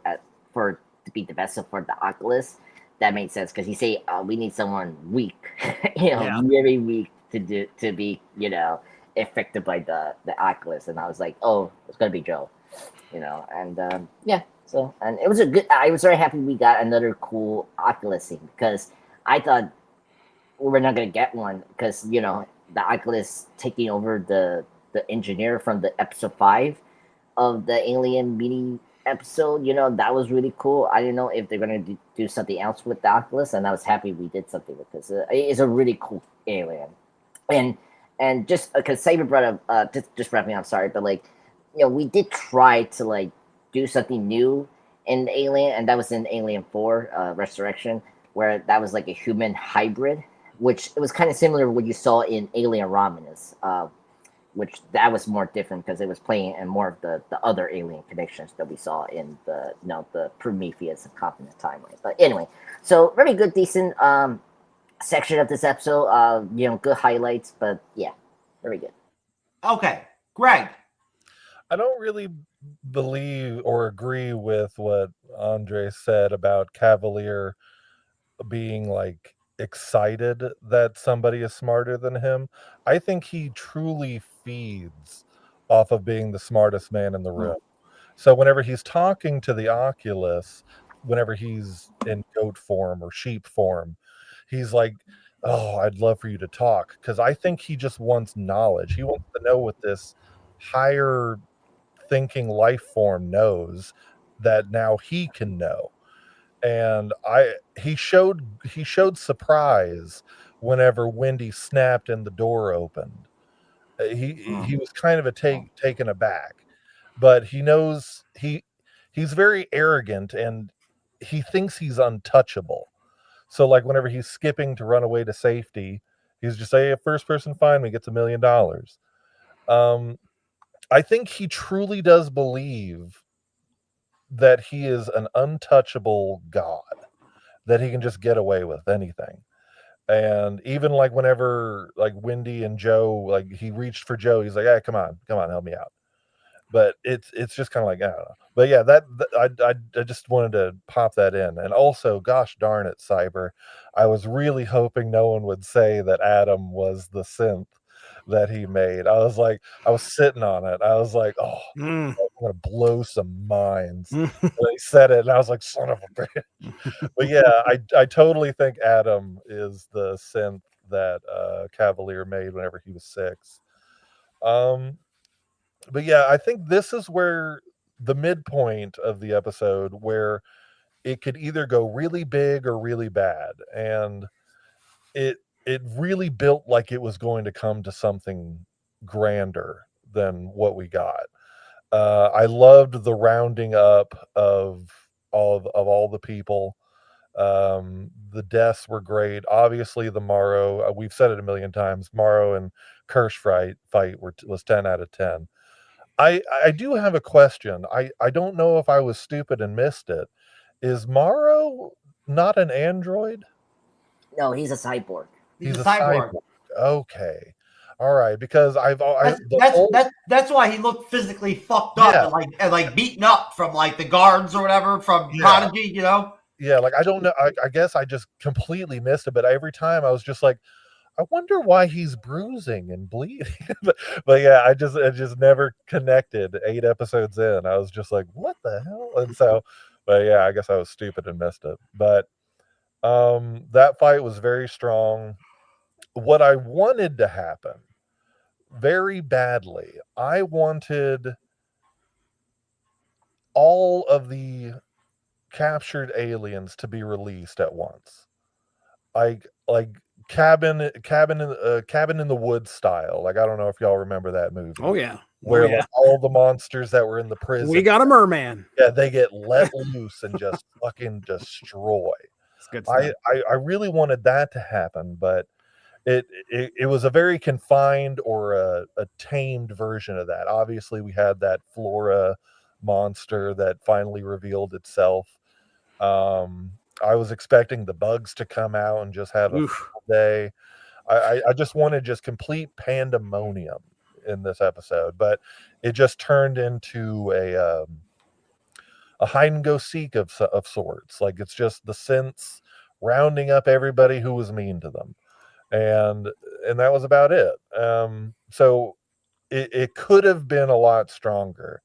Speaker 6: to be the vessel for the Oculus. That made sense because he say we need someone weak, you know,
Speaker 2: Yeah.
Speaker 6: very weak to be, you know, affected by the Oculus, and I was like, oh, it's going to be Joe, you know, and yeah. So, and it was I was very happy we got another cool Oculus thing, because I thought we were not gonna get one, because, you know, the Oculus taking over the engineer from the episode 5 of the Alien mini episode, you know, that was really cool. I didn't know if they're gonna do something else with the Oculus, and I was happy we did something with this. It's a really cool alien, and just because Saber brought up, just wrapping up, sorry, but like, you know, we did try to like do something new in Alien, and that was in Alien 4 Resurrection, where that was like a human hybrid, which it was kind of similar to what you saw in Alien Romulus, which that was more different because it was playing in more of the other alien connections that we saw in the, you know, the Prometheus and Covenant timeline. But anyway, so very good, decent section of this episode. You know, good highlights, but yeah, very good.
Speaker 1: Okay, Greg.
Speaker 3: I don't really believe or agree with what Andre said about Cavalier being like excited that somebody is smarter than him. I think he truly feeds off of being the smartest man in the room. So whenever he's talking to the Oculus, whenever he's in goat form or sheep form, he's like, oh, I'd love for you to talk, because I think he just wants knowledge. He wants to know what this higher thinking life form knows that now he can know. And he showed surprise whenever Wendy snapped and the door opened. He was kind of taken aback, but he knows he's very arrogant, and he thinks he's untouchable. So like whenever he's skipping to run away to safety, he's just saying, first person find me gets $1 million. I think he truly does believe that he is an untouchable god, that he can just get away with anything. And even like whenever like Wendy and Joe, like he reached for Joe, he's like, hey, come on, help me out. But it's just kind of like, I don't know. But yeah, I just wanted to pop that in. And also, gosh darn it, Cyber, I was really hoping no one would say that Adam was the synth that he made. I was sitting on it. I was like, oh, I'm gonna blow some minds. And they said it, and I was like, son of a bitch. But yeah, I totally think Adam is the synth that Cavalier made whenever he was 6. But yeah, I think this is where the midpoint of the episode where it could either go really big or really bad. And it really built like it was going to come to something grander than what we got. I loved the rounding up of all the people. The deaths were great. Obviously, the Morrow, we've said it a million times, Morrow and Kirsch fight was 10 out of 10. I do have a question. I don't know if I was stupid and missed it. Is Morrow not an android?
Speaker 6: No, he's a cyborg.
Speaker 1: He's a cyborg.
Speaker 3: Okay. All right, because
Speaker 1: that's why he looked physically fucked up and like beaten up from like the guards or whatever from Prodigy, you know?
Speaker 3: Yeah, like I don't know. I guess I just completely missed it, but every time I was just like, I wonder why he's bruising and bleeding. but yeah, I just never connected 8 episodes in. I was just like, what the hell? And so, but yeah, I guess I was stupid and missed it. But that fight was very strong. What I wanted to happen very badly, I wanted all of the captured aliens to be released at once. Like cabin in the woods style. Like, I don't know if y'all remember that movie.
Speaker 2: Oh yeah.
Speaker 3: Where like all the monsters that were in the prison,
Speaker 2: we got a merman.
Speaker 3: Yeah, they get let loose and just fucking destroy.
Speaker 2: It's good stuff.
Speaker 3: I really wanted that to happen, but it was a very confined or a tamed version of that. Obviously, we had that Flora monster that finally revealed itself. I was expecting the bugs to come out and just have a full day. I just wanted just complete pandemonium in this episode, but it just turned into a hide and go seek of sorts. Like, it's just the synths rounding up everybody who was mean to them, and that was about it. So it could have been a lot stronger,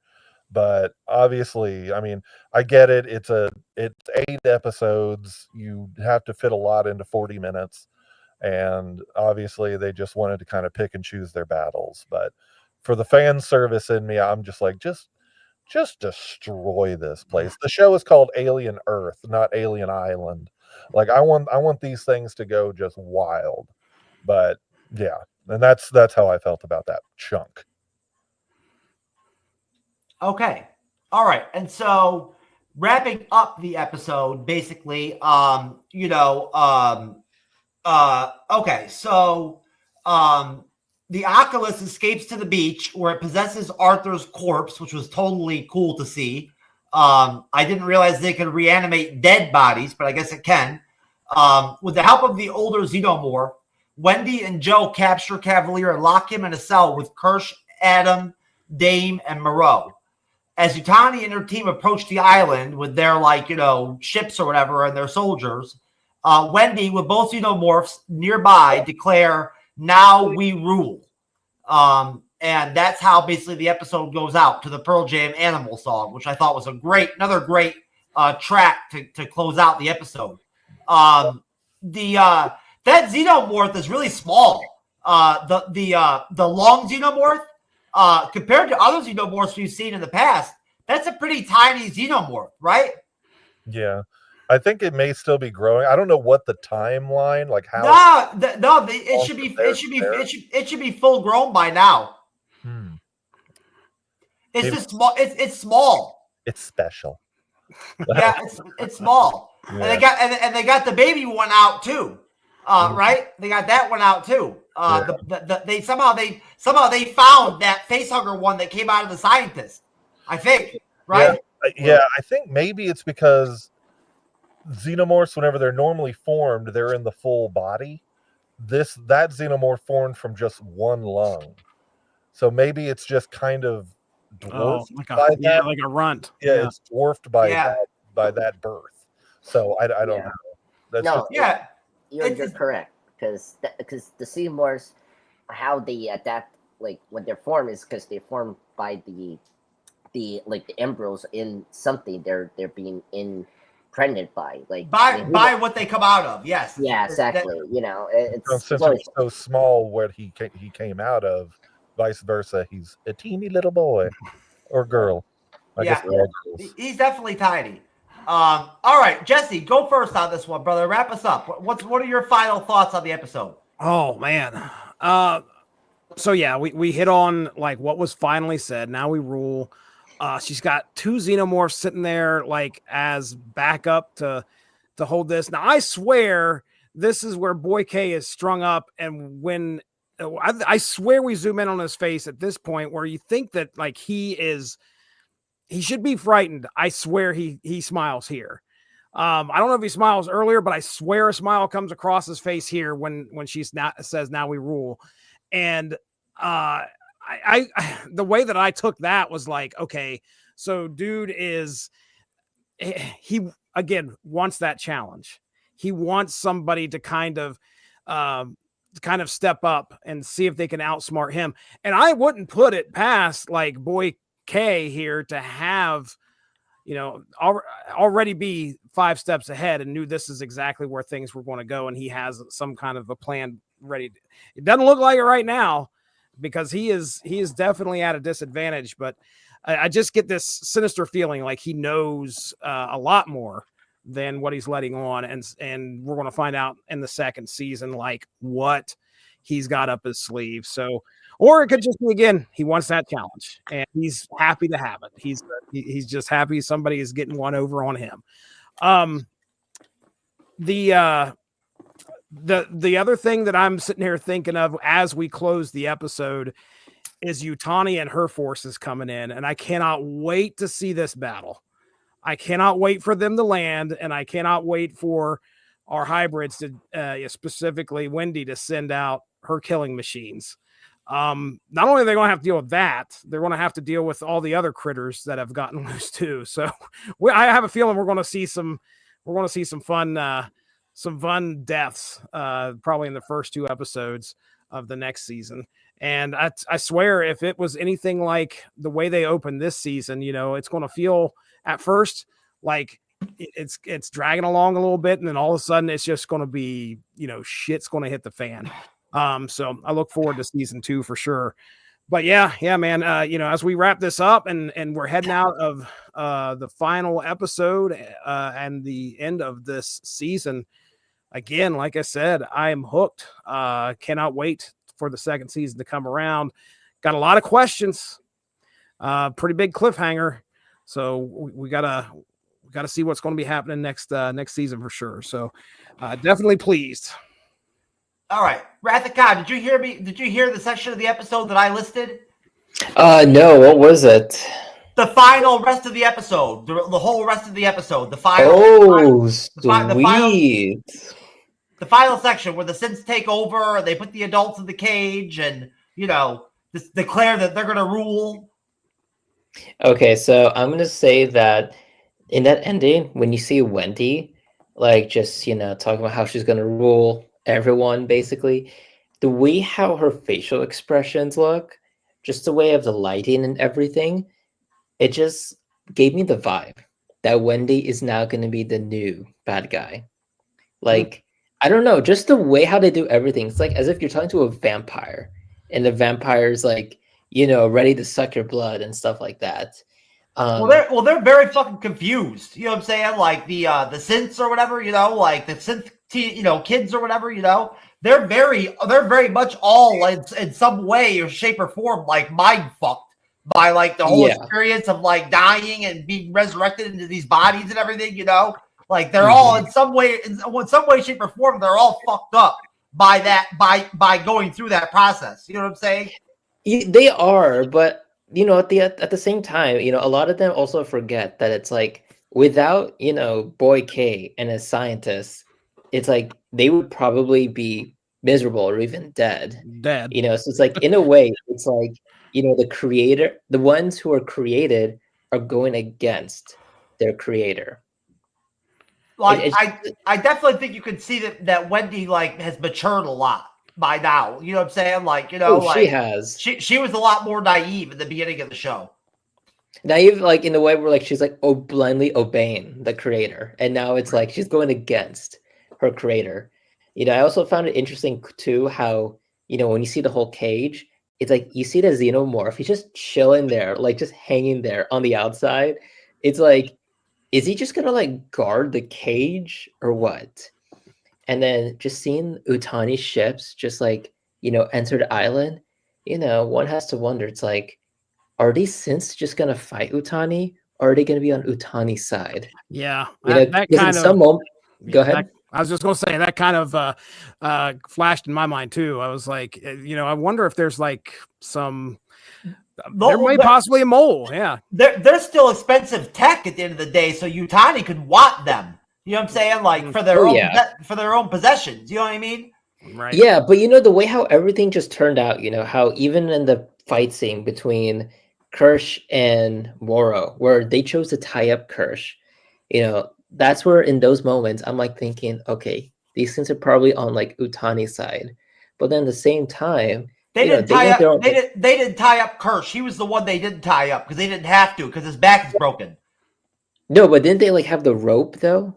Speaker 3: but obviously, I mean, I get it. It's 8 episodes. You have to fit a lot into 40 minutes. And obviously they just wanted to kind of pick and choose their battles. But for the fan service in me, I'm just like, just destroy this place. The show is called Alien Earth, not Alien Island. Like, I want these things to go just wild. But yeah, and that's how I felt about that chunk.
Speaker 1: Okay. All right. And so wrapping up the episode, basically, okay, so the Oculus escapes to the beach where it possesses Arthur's corpse, which was totally cool to see. I didn't realize they could reanimate dead bodies, but I guess it can. With the help of the older Xenomorph, Wendy and Joe capture Cavalier and lock him in a cell with Kirsch, Adam, Dame, and Moreau. As Yutani and her team approach the island with their, ships or whatever and their soldiers, Wendy, with both Xenomorphs nearby, declare, "Now we rule." And that's how basically the episode goes out, to the Pearl Jam Animal song, which I thought was another great track to close out the episode. That Xenomorph is really small. The long Xenomorph, compared to other Xenomorphs we've seen in the past, that's a pretty tiny Xenomorph, right?
Speaker 3: Yeah. I think it may still be growing. I don't know what the timeline, like how.
Speaker 1: It should be full grown by now. It's just small. It's small.
Speaker 3: It's special.
Speaker 1: Yeah, it's small. Yeah. And they got the baby one out too. Right? They got that one out too. They somehow found that facehugger one that came out of the scientist, I think. Right?
Speaker 3: Yeah, I think maybe it's because Xenomorphs, whenever they're normally formed, they're in the full body. That Xenomorph formed from just one lung. So maybe it's just kind of dwarfed
Speaker 2: like a runt.
Speaker 3: Yeah, it's dwarfed by that birth. So I don't know.
Speaker 6: That's you're correct, because the Xenomorphs, how they adapt, like when they're formed, is because they're formed by the the embryos in something they're being impregnated by, like
Speaker 1: by what they come out of. Yes.
Speaker 6: Yeah, exactly.
Speaker 3: Since
Speaker 6: always,
Speaker 3: it's so small, what he came out of, vice versa, he's a teeny little boy or girl. I guess they're all girls.
Speaker 1: He's definitely tiny. All right, Jesse, go first on this one, brother. Wrap us up. What are your final thoughts on the episode?
Speaker 2: Oh man. So yeah, we hit on like what was finally said. Now we rule. She's got 2 xenomorphs sitting there like as backup to hold this. Now I swear this is where Boy K is strung up, and when I swear we zoom in on his face at this point where you think that like he should be frightened. I swear he smiles here. I don't know if he smiles earlier, but I swear a smile comes across his face here when she says now we rule. And I the way that I took that was like, okay, so dude he again wants that challenge. He wants somebody to kind of step up and see if they can outsmart him. And I wouldn't put it past like Boy K here to have, already be 5 steps ahead and knew this is exactly where things were going to go. And he has some kind of a plan ready. It doesn't look like it right now because he is definitely at a disadvantage, but I just get this sinister feeling like he knows a lot more than what he's letting on. And we're going to find out in the second season, like what he's got up his sleeve. So, or it could just be, again, he wants that challenge and he's happy to have it. He's just happy somebody is getting one over on him. The other thing that I'm sitting here thinking of as we close the episode is Yutani and her forces coming in, and I cannot wait to see this battle. I cannot wait for them to land, and I cannot wait for our hybrids to, specifically Wendy, to send out her killing machines. Not only are they going to have to deal with that, they're going to have to deal with all the other critters that have gotten loose too. So I have a feeling we're going to see some fun deaths, probably in the first 2 episodes of the next season. And I swear, if it was anything like the way they opened this season, it's going to feel at first like it's dragging along a little bit, and then all of a sudden it's just going to be, shit's going to hit the fan. So I look forward to season 2 for sure. But yeah, man. As we wrap this up and we're heading out of the final episode and the end of this season, again, like I said, I am hooked. Cannot wait for the second season to come around. Got a lot of questions. Pretty big cliffhanger. So we gotta see what's going to be happening next season for sure. So definitely pleased.
Speaker 1: All right, Rathika, did you hear me? Did you hear the section of the episode that I listed?
Speaker 4: No, what was it?
Speaker 1: The final rest of the episode, the whole rest of the episode, the final.
Speaker 4: Oh,
Speaker 1: sweet. The final section where the synths take over, they put the adults in the cage, and declare that they're gonna rule.
Speaker 4: Okay, so I'm gonna say that in that ending, when you see Wendy, like just talking about how she's gonna rule everyone, basically, the way how her facial expressions look, just the way of the lighting and everything, it just gave me the vibe that Wendy is now going to be the new bad guy. Like, I don't know, just the way how they do everything. It's like as if you're talking to a vampire, and the vampire's like, ready to suck your blood and stuff like that.
Speaker 1: They're very fucking confused. You know what I'm saying? Like the synths or whatever, like the synth kids or whatever, they're very much all in some way or shape or form like mind fucked by like the whole experience of like dying and being resurrected into these bodies and everything, like they're all in some way, shape or form, they're all fucked up by that, by going through that process. You know what I'm saying?
Speaker 4: They are, but at the same time, a lot of them also forget that it's like without, Boy K and his scientists, it's like they would probably be miserable or even dead. So it's like, in a way, it's like, the ones who are created are going against their creator.
Speaker 1: Like, I definitely think you could see that Wendy like has matured a lot by now. You know what I'm saying? Like,
Speaker 4: she has.
Speaker 1: She was a lot more naive at the beginning of the show.
Speaker 4: Naive, like in the way where like she's like blindly obeying the creator, and now it's like she's going against her creator. I also found it interesting too how when you see the whole cage, it's like you see the xenomorph. He's just chilling there, like just hanging there on the outside. It's like, is he just gonna like guard the cage or what? And then just seeing Utani's ships just like enter the island, one has to wonder. It's like, are these synths just gonna fight Utani, or are they gonna be on Utani's side?
Speaker 2: Yeah,
Speaker 4: that kind of. Go ahead.
Speaker 2: I was just going to say that kind of flashed in my mind too. I was like, I wonder if there's like some. There might possibly a mole. Yeah,
Speaker 1: they're still expensive tech at the end of the day, so Utani could want them. You know what I'm saying? Like for their own possessions. You know what I mean?
Speaker 2: Right.
Speaker 4: Yeah, but the way how everything just turned out. How even in the fight scene between Kirsch and Moro, where they chose to tie up Kirsch, that's where in those moments I'm like thinking, okay, these things are probably on like Utani's side, but then at the same time,
Speaker 1: they didn't tie up Kirsch. He was the one they didn't tie up because they didn't have to because his back is broken.
Speaker 4: No, but didn't they like have the rope though?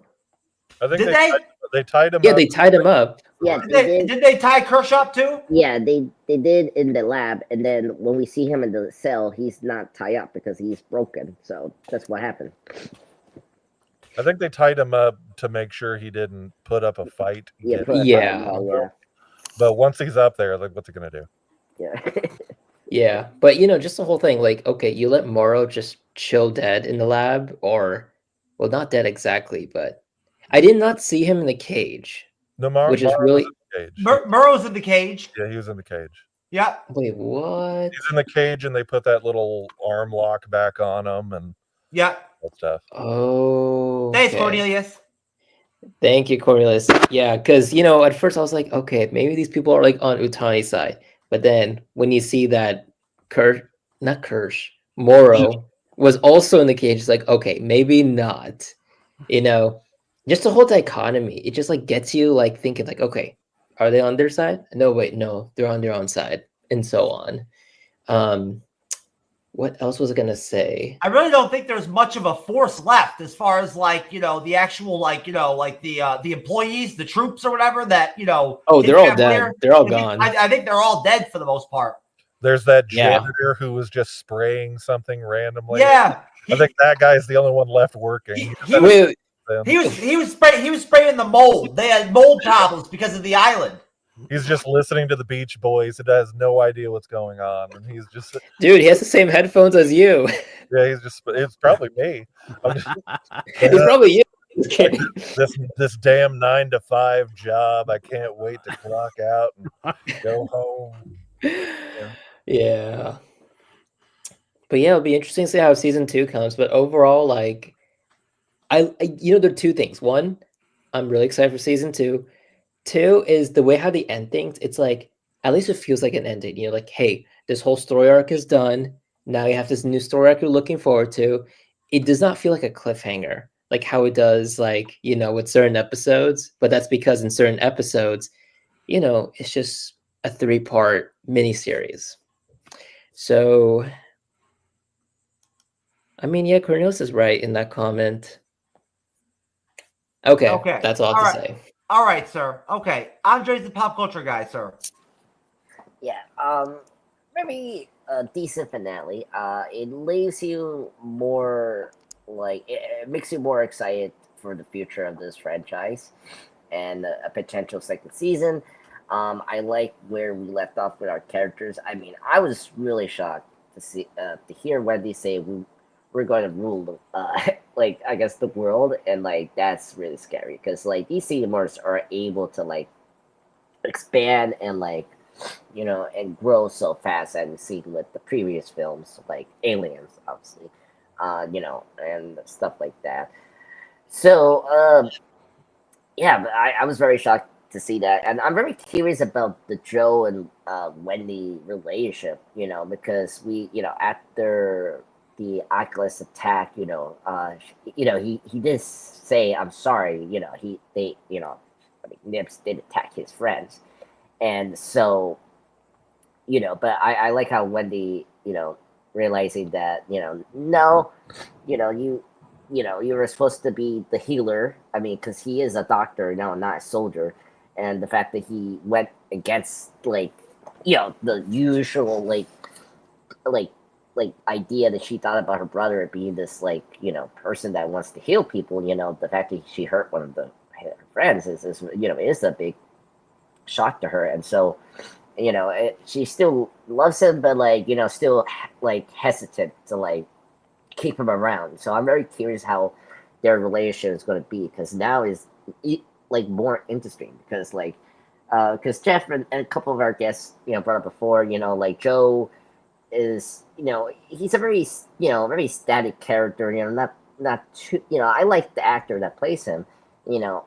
Speaker 3: I think
Speaker 1: they
Speaker 3: tied him up.
Speaker 4: Yeah, they tied him up.
Speaker 6: Yeah,
Speaker 1: did they tie Kirsch up too?
Speaker 6: Yeah, they did in the lab, and then when we see him in the cell, he's not tied up because he's broken. So that's what happened.
Speaker 3: I think they tied him up to make sure he didn't put up a fight.
Speaker 4: Yeah.
Speaker 3: But once he's up there, like, what's he gonna do?
Speaker 6: Yeah.
Speaker 4: Yeah, but just the whole thing, like, okay, you let Moro just chill dead in the lab, or, well, not dead exactly, but I did not see him in the cage.
Speaker 3: No,
Speaker 4: which is really
Speaker 1: Murrow's in the cage.
Speaker 3: Yeah, he was in the cage.
Speaker 1: Yeah.
Speaker 4: Wait, what?
Speaker 3: He's in the cage, and they put that little arm lock back on him, and that stuff.
Speaker 4: Oh,
Speaker 1: thanks, Cornelius.
Speaker 4: Thank you, Cornelius. Yeah, because at first I was like, okay, maybe these people are like on Utani's side, but then when you see that Moro was also in the cage, it's like, okay, maybe not. Just the whole dichotomy, it just like gets you like thinking like, okay, are they on their side? No, wait, no, they're on their own side, and so on. What else was I gonna say?
Speaker 1: I really don't think there's much of a force left as far as like the actual like the employees, the troops or whatever that
Speaker 4: Oh, they're all dead. They're all gone.
Speaker 1: I think they're all dead for the most part.
Speaker 3: There's that janitor who was just spraying something randomly.
Speaker 1: Yeah,
Speaker 3: I think that guy's the only one left working.
Speaker 1: He was spraying the mold. They had mold problems because of the island.
Speaker 3: He's just listening to the Beach Boys and has no idea what's going on, and he's just
Speaker 4: dude. He has the same headphones as you.
Speaker 3: Yeah, it's probably me.
Speaker 4: It's probably you.
Speaker 3: This damn 9-to-5 job. I can't wait to clock out and go home.
Speaker 4: Yeah. But yeah, it'll be interesting to see how season 2 comes. But overall, like, I there are two things. One, I'm really excited for season 2. 2 is the way how they end things. It's like, at least it feels like an ending. Like, hey, this whole story arc is done. Now you have this new story arc you're looking forward to. It does not feel like a cliffhanger, like how it does, like, with certain episodes. But that's because in certain episodes, it's just a 3-part miniseries. So, I mean, yeah, Cornelius is right in that comment. Okay. That's all I have to say.
Speaker 1: All right, sir. Okay. Andre's the pop culture guy, sir.
Speaker 6: Yeah. Very decent finale. It leaves you more like it makes you more excited for the future of this franchise and a potential second season. I like where we left off with our characters. I mean, I was really shocked to hear Wendy say we're going to rule like I guess the world, and like that's really scary because like these xenomorphs are able to like expand and like and grow so fast as we've seen with the previous films like Aliens, obviously, and stuff like that. So yeah, I was very shocked to see that, and I'm very curious about the Joe and Wendy relationship, because we after the Oculus attack, he did say, I'm sorry, Nips did attack his friends. And so, but I like how Wendy, realizing that no, you were supposed to be the healer. I mean, because he is a doctor, no, not a soldier, and the fact that he went against the usual like idea that she thought about her brother being this person that wants to heal people. The fact that she hurt one of her friends is a big shock to her, and so she still loves him, but still hesitant to keep him around. So I'm very curious how their relationship is going to be, because now is more interesting, because Jeff and a couple of our guests brought up before, Joe is he's a very very static character, not too, I like the actor that plays him,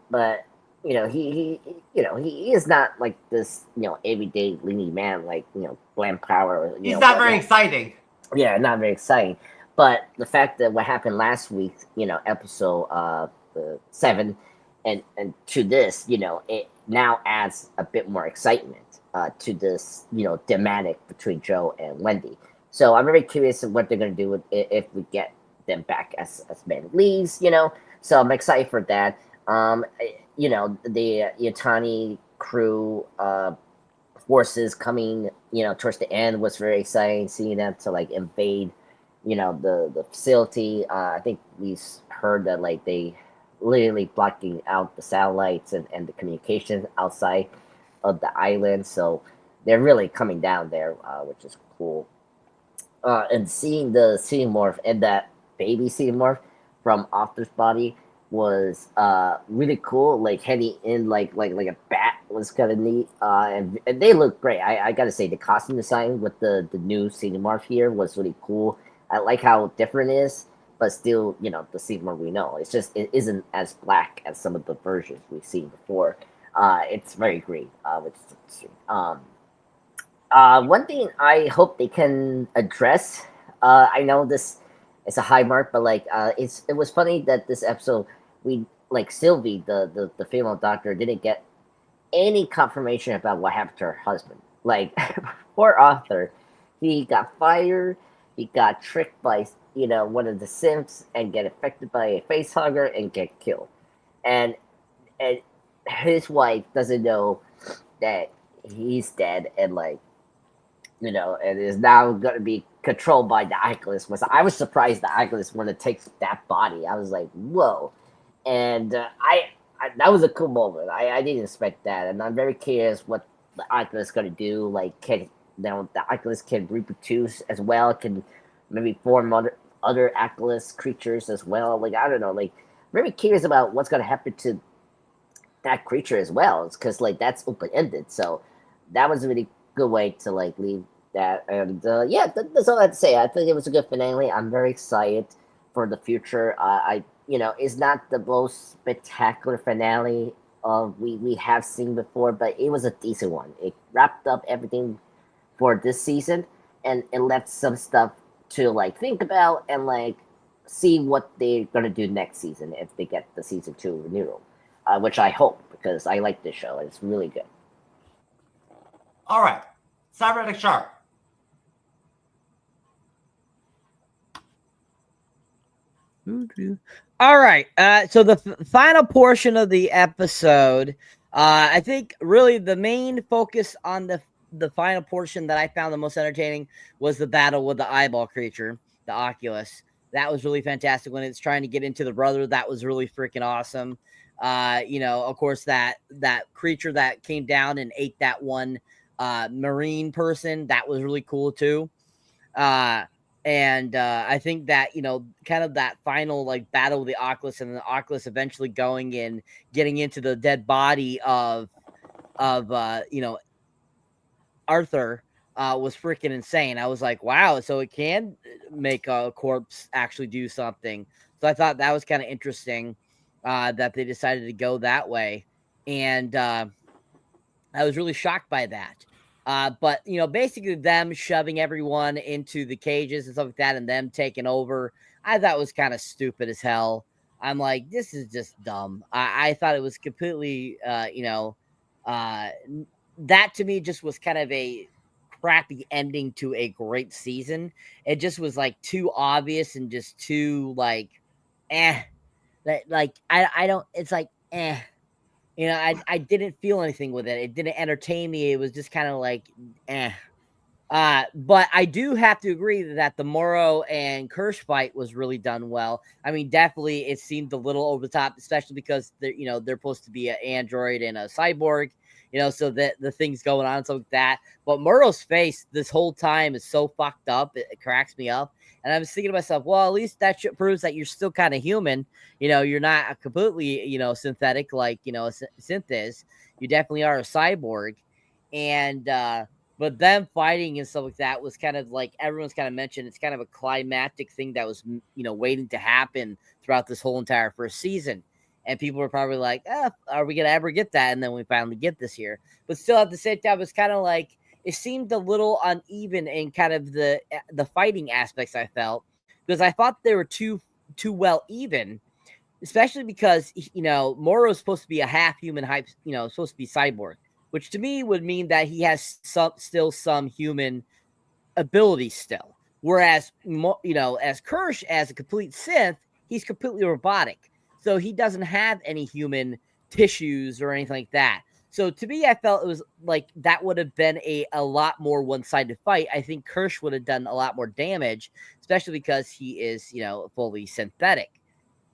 Speaker 6: but he is not like this everyday leany man Blam Power.
Speaker 1: He's not very exciting.
Speaker 6: Yeah, not very exciting. But the fact that what happened last week, episode 7, and to this, it now adds a bit more excitement to this, dynamic between Joe and Wendy. So I'm very curious of what they're going to do with it if we get them back as main leads, So I'm excited for that. The Yatani crew forces coming, towards the end was very exciting. Seeing them to invade, the facility. I think we heard that they literally blocking out the satellites and the communications outside of the island. So they're really coming down there, which is cool. And seeing the xenomorph and that baby xenomorph from Arthur's body was really cool. Heading in like a bat was kind of neat. And they look great. I gotta say the costume design with the new xenomorph here was really cool. I like how different it is, but still, the xenomorph we know. It's just it isn't as black as some of the versions we've seen before. It's very green, which is interesting. One thing I hope they can address. I know this is a high mark, but it was funny that this episode we Sylvie, the female doctor, didn't get any confirmation about what happened to her husband. Poor Arthur, he got fired. He got tricked by one of the simps and get affected by a face hugger and get killed. And his wife doesn't know that he's dead and and is now going to be controlled by the Oculus. I was surprised the Oculus wanted to take that body. I was like, whoa. And I that was a cool moment. I didn't expect that. And I'm very curious what the Oculus is going to do. The Oculus can reproduce as well, can maybe form other Oculus creatures as well. I don't know. Very curious about what's going to happen to that creature as well. It's because that's open ended. So that was a really good way to leave that. And that's all I have to say. I think it was a good finale. I'm very excited for the future. It's not the most spectacular finale we have seen before, but it was a decent one. It wrapped up everything for this season, and it left some stuff to think about and see what they're gonna do next season if they get the season 2 renewal, which I hope, because I like this show. It's really good.
Speaker 1: All right, Cyberneticshark.
Speaker 5: All right. So the final portion of the episode, I think really the main focus on the final portion that I found the most entertaining was the battle with the eyeball creature, the Oculus. That was really fantastic when it's trying to get into the brother. That was really freaking awesome. Of course, that creature that came down and ate that one marine person, that was really cool too. And I think that, kind of that final battle with the Oculus, and the Oculus eventually going and getting into the dead body of Arthur was freaking insane. I was like, wow, so it can make a corpse actually do something. So I thought that was kind of interesting that they decided to go that way. And I was really shocked by that. But, basically them shoving everyone into the cages and stuff like that and them taking over, I thought was kind of stupid as hell. I'm like, this is just dumb. I thought it was completely, that to me just was kind of a crappy ending to a great season. It just was like too obvious and just too like, I don't. It's like, you know, I didn't feel anything with it. It didn't entertain me. It was just kind of like, But I do have to agree that the Morrow and Kirsch fight was really done well. I mean, definitely it seemed a little over the top, especially because they're supposed to be an android and a cyborg, so that the things going on, so like that. But Morrow's face this whole time is so fucked up, it cracks me up. And I was thinking to myself, well, at least that proves that you're still kind of human. You're not completely, synthetic like, a synth is. You definitely are a cyborg. And, but them fighting and stuff like that was kind of like everyone's kind of mentioned. It's kind of a climactic thing that was, waiting to happen throughout this whole entire first season. And people were probably like, are we going to ever get that? And then we finally get this here. But still at the same time, it's kind of like it seemed a little uneven in kind of the fighting aspects I felt, because I thought they were too well even, especially because, Moro is supposed to be a half human, supposed to be cyborg, which to me would mean that he has still some human ability still. Whereas, as Kirsch, as a complete synth, he's completely robotic. So he doesn't have any human tissues or anything like that. So to me, I felt it was like that would have been a lot more one-sided fight. I think Kirsch would have done a lot more damage, especially because he is, fully synthetic.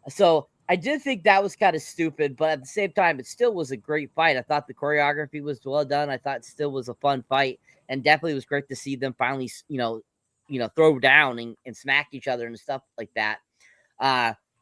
Speaker 5: So I did think that was kind of stupid, but at the same time, it still was a great fight. I thought the choreography was well done. I thought it still was a fun fight, and definitely was great to see them finally, throw down and smack each other and stuff like that.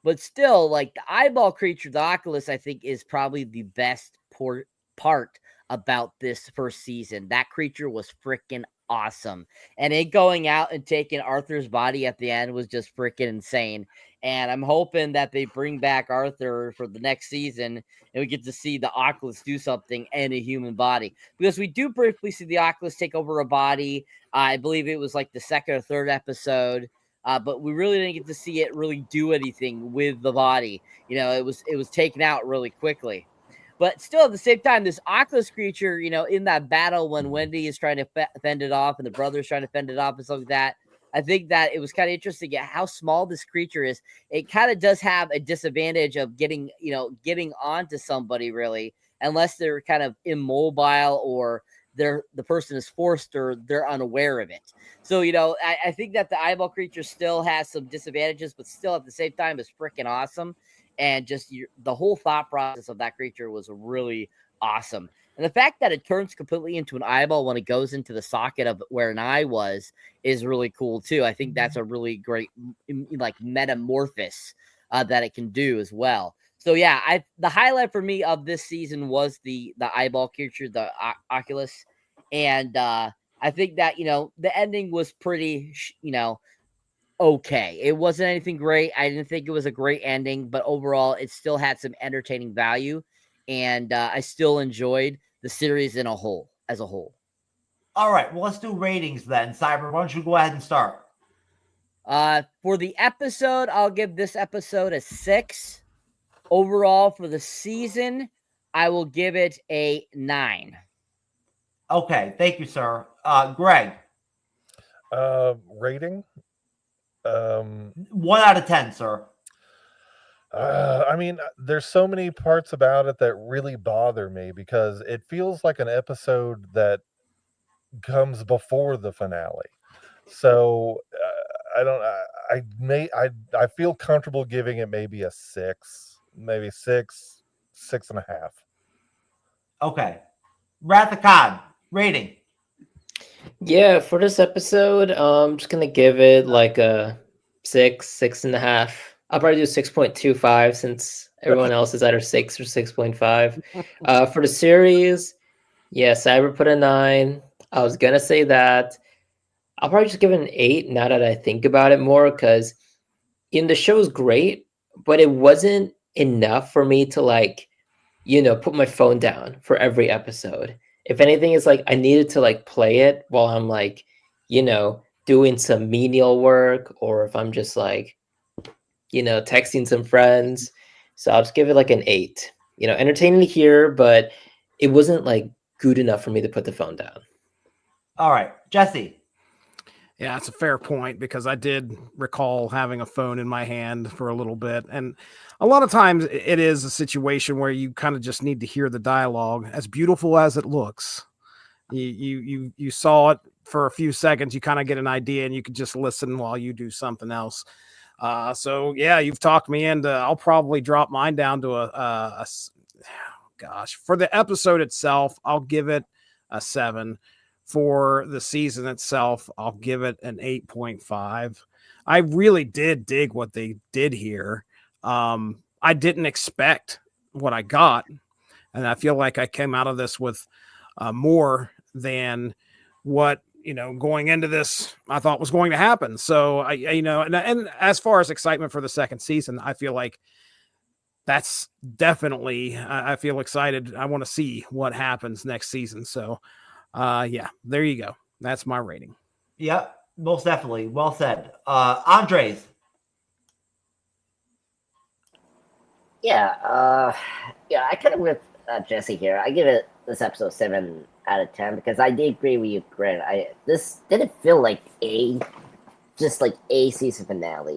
Speaker 5: But still, like the eyeball creature, the Oculus, I think is probably the best part about this first season. That creature was freaking awesome. And it going out and taking Arthur's body at the end was just freaking insane. And I'm hoping that they bring back Arthur for the next season and we get to see the Oculus do something in a human body. Because we do briefly see the Oculus take over a body. I believe it was like the second or third episode. But we really didn't get to see it really do anything with the body. It was taken out really quickly. But still, at the same time, this Oculus creature, in that battle when Wendy is trying to fend it off and the brother's trying to fend it off and stuff like that, I think that it was kind of interesting at how small this creature is. It kind of does have a disadvantage of getting onto somebody, really, unless they're kind of immobile or the person is forced or they're unaware of it. So, I think that the eyeball creature still has some disadvantages, but still at the same time is freaking awesome. And just the whole thought process of that creature was really awesome. And the fact that it turns completely into an eyeball when it goes into the socket of where an eye was is really cool too. I think that's a really great metamorphosis that it can do as well. So yeah, the highlight for me of this season was the eyeball creature, the Oculus. And I think that, the ending was pretty, okay. It wasn't anything great. I didn't think it was a great ending, but overall it still had some entertaining value. And I still enjoyed the series as a whole.
Speaker 1: All right. Well, let's do ratings then. Cyber, why don't you go ahead and start?
Speaker 5: For the episode, I'll give this episode a 6. Overall, for the season, I will give it a 9.
Speaker 1: Okay. Thank you, sir. Greg?
Speaker 3: Rating?
Speaker 1: 1 out of 10, sir.
Speaker 3: I mean, there's so many parts about it that really bother me because it feels like an episode that comes before the finale. So I feel comfortable giving it maybe a 6, maybe 6.5.
Speaker 1: Okay. Wrath of Khan, rating.
Speaker 4: Yeah, for this episode, I'm just gonna give it like a 6.5. I'll probably do 6.25 since everyone else is either 6 or 6.5. For the series, yeah, Cyber put a 9. I was gonna say that. I'll probably just give it an 8 now that I think about it more, because the show's great, but it wasn't enough for me to put my phone down for every episode. If anything, it's like I needed to play it while I'm doing some menial work, or if I'm just texting some friends. So I'll just give it an 8. Entertaining here, but it wasn't good enough for me to put the phone down.
Speaker 1: All right, Jesse.
Speaker 2: Yeah, it's a fair point because I did recall having a phone in my hand for a little bit. And a lot of times it is a situation where you kind of just need to hear the dialogue, as beautiful as it looks. You saw it for a few seconds, you kind of get an idea, and you can just listen while you do something else. So yeah, you've talked me into. I'll probably drop mine down to gosh, for the episode itself, I'll give it a 7. For the season itself, I'll give it an 8.5. I really did dig what they did here. I didn't expect what I got, and I feel like I came out of this with more than what going into this I thought was going to happen. So and as far as excitement for the second season, I feel like that's definitely I feel excited. I want to see what happens next season. So yeah, there you go. That's my rating.
Speaker 1: Yep, most definitely. Well said. Andres.
Speaker 6: Yeah, I kind of with Jesse here. I give it this episode 7 out of 10 because I did agree with you, Grant. This didn't feel like just like a season finale.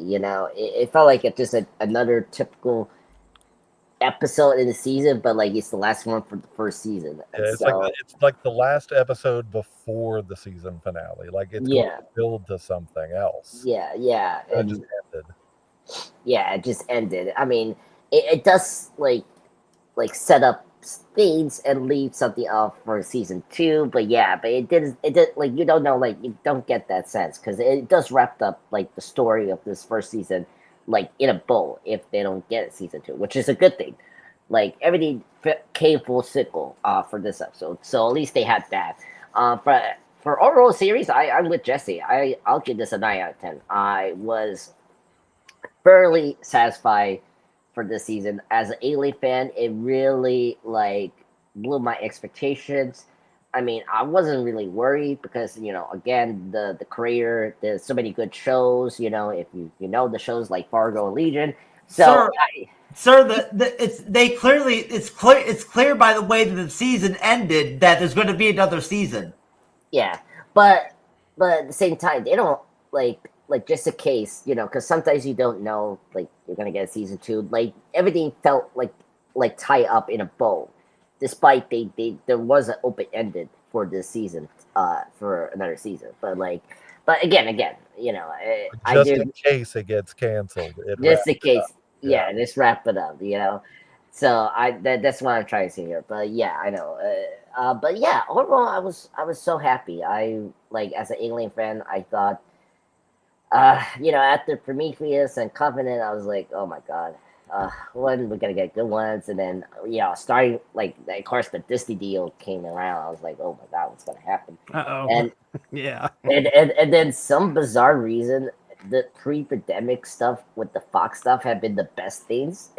Speaker 6: It felt like it's just another typical episode in the season, but like it's the last one for the first season.
Speaker 3: Yeah, it's like the last episode before the season finale. Like it's going to build to something else.
Speaker 6: Yeah,
Speaker 3: And it just ended.
Speaker 6: Yeah, it just ended. I mean, it does like set up things and leave something off for season 2, but it did like you don't know, like you don't get that sense because it does wrap up like the story of this first season like in a bow if they don't get season 2, which is a good thing. Like everything came full circle for this episode, so at least they had that. But for overall series, I'm with Jesse. I'll give this a 9 out of 10. I was fairly satisfied for this season. As an Alien fan, it really like blew my expectations. I mean, I wasn't really worried because again, the creator, there's so many good shows. If you know the shows like Fargo and Legion. So,
Speaker 1: Sir, it's clear by the way that the season ended that there's going to be another season.
Speaker 6: Yeah, but at the same time, they don't like just in case, because sometimes you don't know, like you're gonna get a season 2. Like everything felt like tied up in a bow, despite there was an open ended for this season, for another season. But again,
Speaker 3: just in case it gets canceled.
Speaker 6: Just in case, just wrap it up. So that's what I'm trying to say here. But yeah, I know. But yeah, overall, I was so happy. I as an Alien fan, I thought. After Prometheus and Covenant, I was like, oh my god, when we're gonna get good ones, and then starting of course the Disney deal came around. I was like, oh my god, what's gonna happen? And
Speaker 2: yeah,
Speaker 6: and then some bizarre reason, the pre-pandemic stuff with the Fox stuff had been the best things.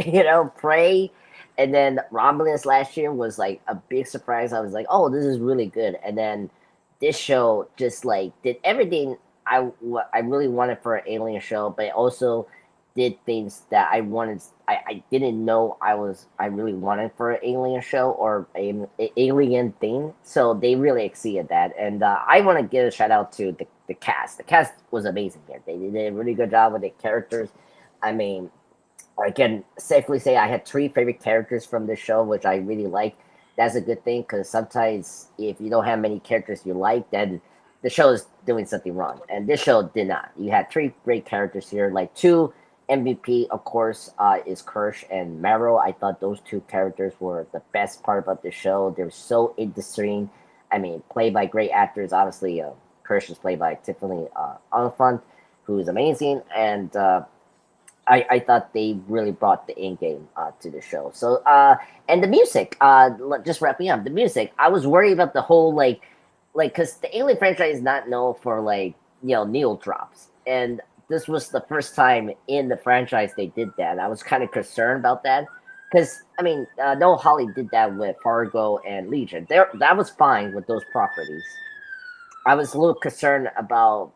Speaker 6: Prey, and then Romulans last year was like a big surprise. I was like, oh, this is really good, and then this show just did everything I really wanted for an Alien show, but it also did things that I wanted. I didn't know I really wanted for an Alien show or an Alien thing. So they really exceeded that, and I want to give a shout out to the cast. The cast was amazing here. They did a really good job with the characters. I mean, I can safely say I had 3 favorite characters from this show, which I really like. That's a good thing because sometimes if you don't have many characters you like, then the show is doing something wrong, and this show did not. You had 3 great characters here, 2 MVP, of course, is Kirsch and Marrow. I thought those 2 characters were the best part about the show. They're so interesting. I mean, played by great actors. Obviously, Kirsch is played by Tiffany Oliphant, who is amazing, and I thought they really brought the in game to the show. So, and the music, just wrapping up, the music, I was worried about the whole because the Alien franchise is not known for needle drops, and this was the first time in the franchise they did that. I was kind of concerned about that because I mean, Noah Hawley did that with Fargo and Legion. That was fine with those properties. I was a little concerned about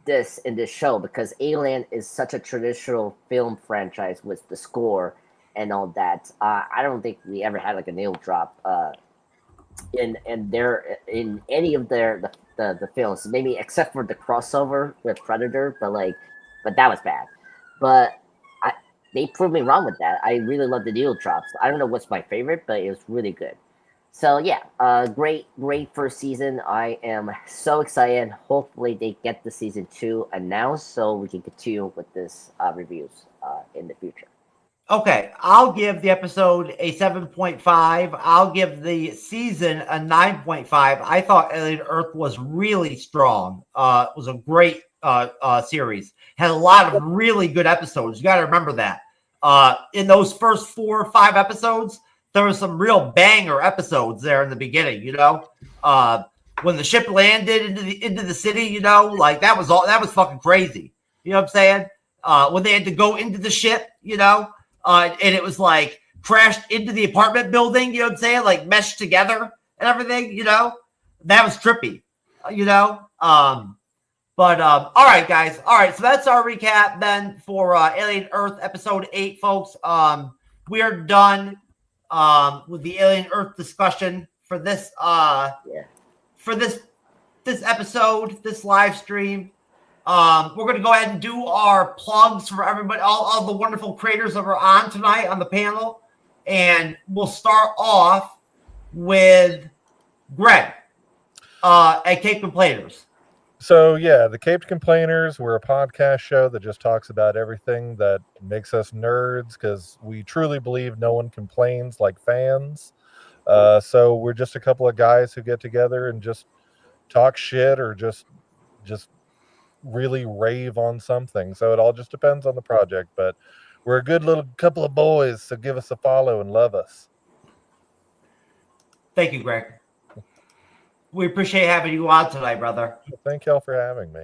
Speaker 6: this in this show because Alien is such a traditional film franchise with the score and all that. I don't think we ever had a needle drop in any of the films, maybe except for the crossover with Predator, but that was bad. But they proved me wrong with that. I really love the needle drops. I don't know what's my favorite, but it was really good. So yeah, great first season. I am so excited. Hopefully they get the season 2 announced so we can continue with this reviews in the future.
Speaker 1: Okay, I'll give the episode a 7.5. I'll give the season a 9.5. I thought Alien Earth was really strong. It was a great series. Had a lot of really good episodes. You got to remember that. In those first 4 or 5 episodes, there was some real banger episodes there in the beginning. You know, when the ship landed into the city, you know, like that was fucking crazy. You know what I'm saying? When they had to go into the ship, you know. And it was like crashed into the apartment building, you know what I'm saying? Like meshed together and everything, you know? That was trippy, you know? All right, guys. All right, so that's our recap then for Alien Earth episode 8, folks. We are done with the Alien Earth discussion for this for this episode, this live stream. We're going to go ahead and do our plugs for everybody, all the wonderful creators that are on tonight on the panel. And we'll start off with Greg at Cape Complainers.
Speaker 3: So, yeah, the Caped Complainers, we're a podcast show that just talks about everything that makes us nerds because we truly believe no one complains like fans. So we're just a couple of guys who get together and just talk shit or just really rave on something. So it all just depends on the project, but we're a good little couple of boys, so give us a follow and love us.
Speaker 1: Thank you, Greg. We appreciate having you on tonight, brother.
Speaker 3: Thank y'all for having me.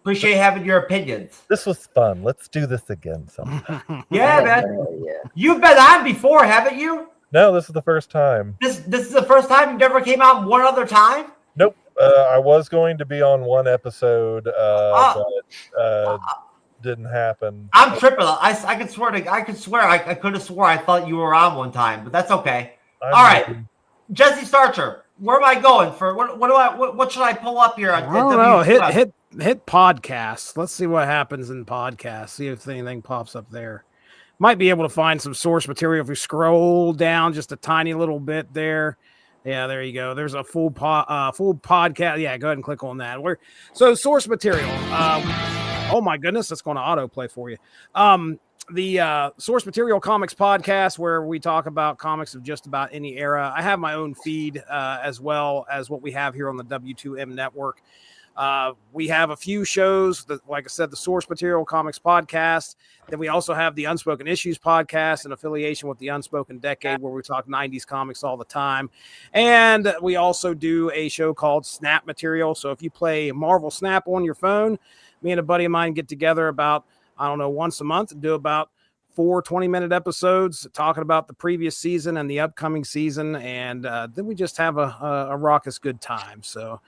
Speaker 1: Appreciate having your opinions.
Speaker 3: This was fun. Let's do this again sometime.
Speaker 1: Yeah, man.
Speaker 6: Yeah.
Speaker 1: You've been on before, haven't you?
Speaker 3: No, this is the first time.
Speaker 1: This is the first time you never came out one other time?
Speaker 3: Nope. I was going to be on one episode, but didn't happen.
Speaker 1: I'm tripping. I could swear I could have swore I thought you were on one time, but that's okay. All right, Jesse Starcher, where am I going for? What should I pull up here?
Speaker 2: I don't know. Hit podcasts. Let's see what happens in podcasts. See if anything pops up there. Might be able to find some source material if you scroll down just a tiny little bit there. Yeah, there you go. There's a full podcast. Yeah, go ahead and click on that. So source material. Oh my goodness, that's going to autoplay for you. The Source Material Comics podcast, where we talk about comics of just about any era. I have my own feed as well as what we have here on the W2M network. We have a few shows, like I said, the Source Material Comics podcast. Then we also have the Unspoken Issues podcast in affiliation with the Unspoken Decade, where we talk 90s comics all the time. And we also do a show called Snap Material. So if you play Marvel Snap on your phone, me and a buddy of mine get together about, I don't know, once a month and do about 4 20-minute episodes talking about the previous season and the upcoming season. And then we just have a raucous good time. So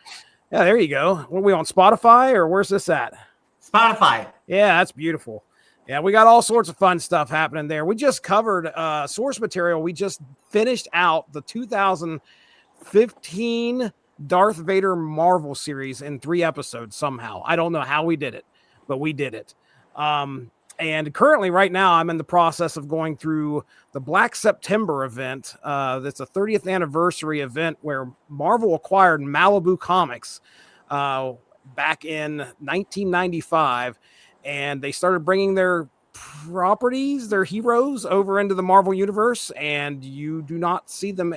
Speaker 2: yeah, there you go. What are we on, Spotify, or where's this at?
Speaker 1: Spotify.
Speaker 2: Yeah, that's beautiful. Yeah, we got all sorts of fun stuff happening there. We just covered source material. We just finished out the 2015 Darth Vader Marvel series in 3 episodes somehow. I don't know how we did it, but we did it. And currently right now I'm in the process of going through the Black September event. That's a 30th anniversary event where Marvel acquired Malibu Comics back in 1995. And they started bringing their properties, their heroes over into the Marvel universe. And you do not see them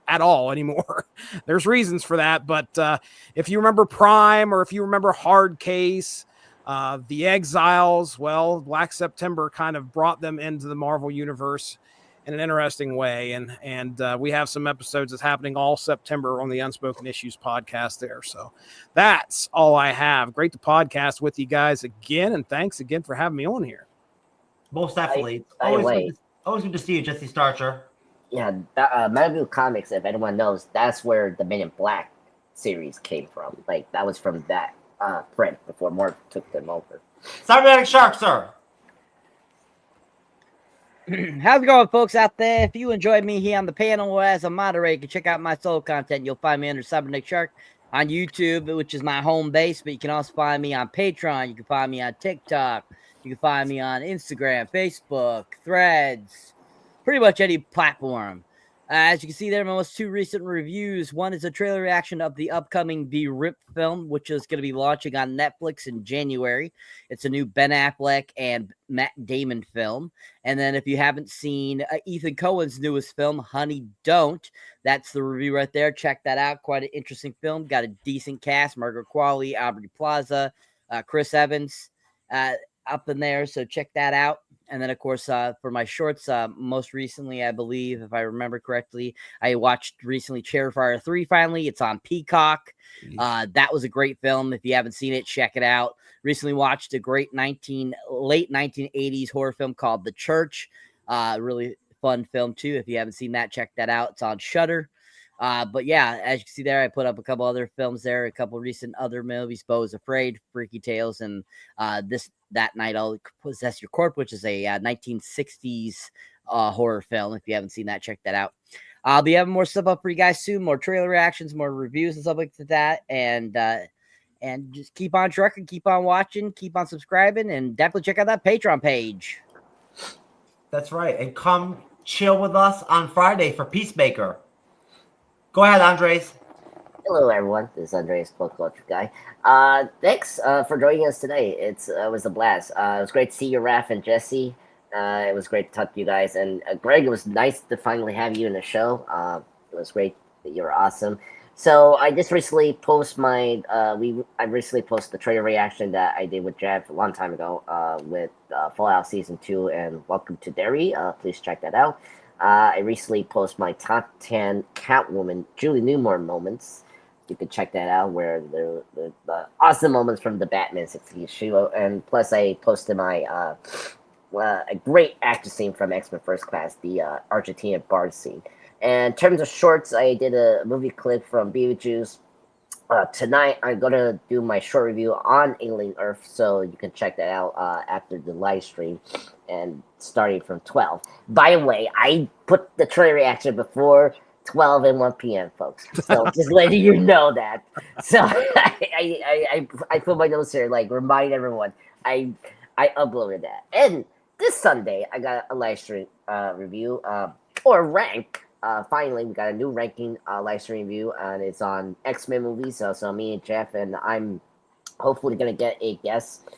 Speaker 2: at all anymore. There's reasons for that. But if you remember Prime, or if you remember Hard Case, the Exiles, well, Black September kind of brought them into the Marvel universe in an interesting way. And we have some episodes that's happening all September on the Unspoken Issues podcast there. So that's all I have. Great to podcast with you guys again. And thanks again for having me on here.
Speaker 1: Most definitely. Always good to see you, Jesse Starcher.
Speaker 6: Yeah, Malibu Comics, if anyone knows, that's where the Men in Black series came from. Like, that was from that print before Mark took them over.
Speaker 1: Cyberneticshark, sir.
Speaker 5: How's it going, folks out there? If you enjoyed me here on the panel or as a moderator, you can check out my solo content. You'll find me under Cyberneticshark on YouTube, which is my home base, but you can also find me on Patreon. You can find me on TikTok. You can find me on Instagram, Facebook, Threads, pretty much any platform. As you can see there, my most two recent reviews. One is a trailer reaction of the upcoming The Rip film, which is going to be launching on Netflix in January. It's a new Ben Affleck and Matt Damon film. And then if you haven't seen Ethan Cohen's newest film, Honey Don't, that's the review right there. Check that out. Quite an interesting film. Got a decent cast. Margaret Qualley, Aubrey Plaza, Chris Evans up in there. So check that out. And then, of course, for my shorts, most recently, I believe, if I remember correctly, I watched recently Terrifier 3 finally. It's on Peacock. That was a great film. If you haven't seen it, check it out. Recently watched a great late 1980s horror film called The Church. Really fun film, too. If you haven't seen that, check that out. It's on Shudder. But yeah, as you can see there, I put up a couple other films there, a couple recent other movies, Beau is Afraid, Freaky Tales, and that night I'll Possess Your Corpse, which is a 1960s horror film. If you haven't seen that, check that out. I'll be having more stuff up for you guys soon, more trailer reactions, more reviews and stuff like that, and just keep on trucking, keep on watching, keep on subscribing, and definitely check out that Patreon page.
Speaker 1: That's right, and come chill with us on Friday for Peacemaker. Go ahead, Andres.
Speaker 6: Hello, everyone. This is Andres, Pop Culture Guy. Thanks for joining us today. It was a blast. It was great to see you, Raph and Jesse. It was great to talk to you guys. And Greg, it was nice to finally have you in the show. It was great that you were awesome. So I just recently posted I recently posted the trailer reaction that I did with Jeff a long time ago with Fallout Season 2 and Welcome to Derry. Please check that out. I recently posted my top 10 Catwoman Julie Newmar moments. You can check that out, where the awesome moments from the Batman 60 issue. And plus, I posted my a great action scene from X-Men First Class, the Argentina bar scene. And in terms of shorts, I did a movie clip from Beetlejuice. Tonight, I'm going to do my short review on Alien Earth, so you can check that out after the live stream, and starting from 12. By the way, I put the trailer reaction before 12 and 1 p.m., folks. So just letting you know that. So I put my notes here, like, remind everyone. I uploaded that. And this Sunday, I got a live stream review, or rank. Finally, we got a new ranking live stream review, and it's on X-Men movies. So me and Jeff, and I'm hopefully going to get a guest,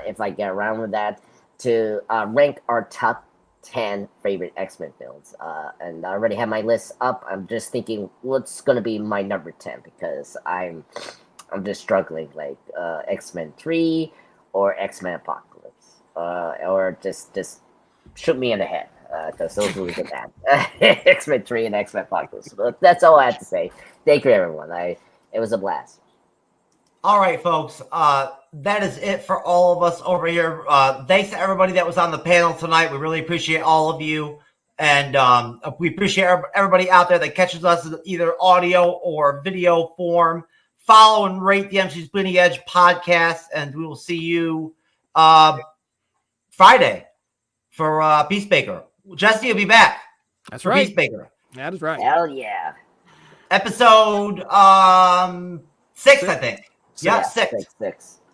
Speaker 6: if I get around with that, to rank our top 10 favorite X-Men films. And I already have my list up. I'm just thinking what's going to be my number 10, because I'm just struggling, like X-Men 3 or X-Men Apocalypse, or just shoot me in the head. Because those movies are bad. X-Men 3 and X-Men Apocalypse. But that's all I have to say. Thank you, everyone. It was a blast.
Speaker 1: All right, folks. That is it for all of us over here. Thanks to everybody that was on the panel tonight. We really appreciate all of you. And we appreciate everybody out there that catches us in either audio or video form. Follow and rate the MCU'S Bleeding Edge podcast. And we will see you Friday for Peacemaker. Jesse will be back.
Speaker 2: That's right.
Speaker 1: Peacemaker.
Speaker 2: That is right.
Speaker 6: Hell yeah.
Speaker 1: Episode 6, I think. Yeah, 6.
Speaker 6: 6.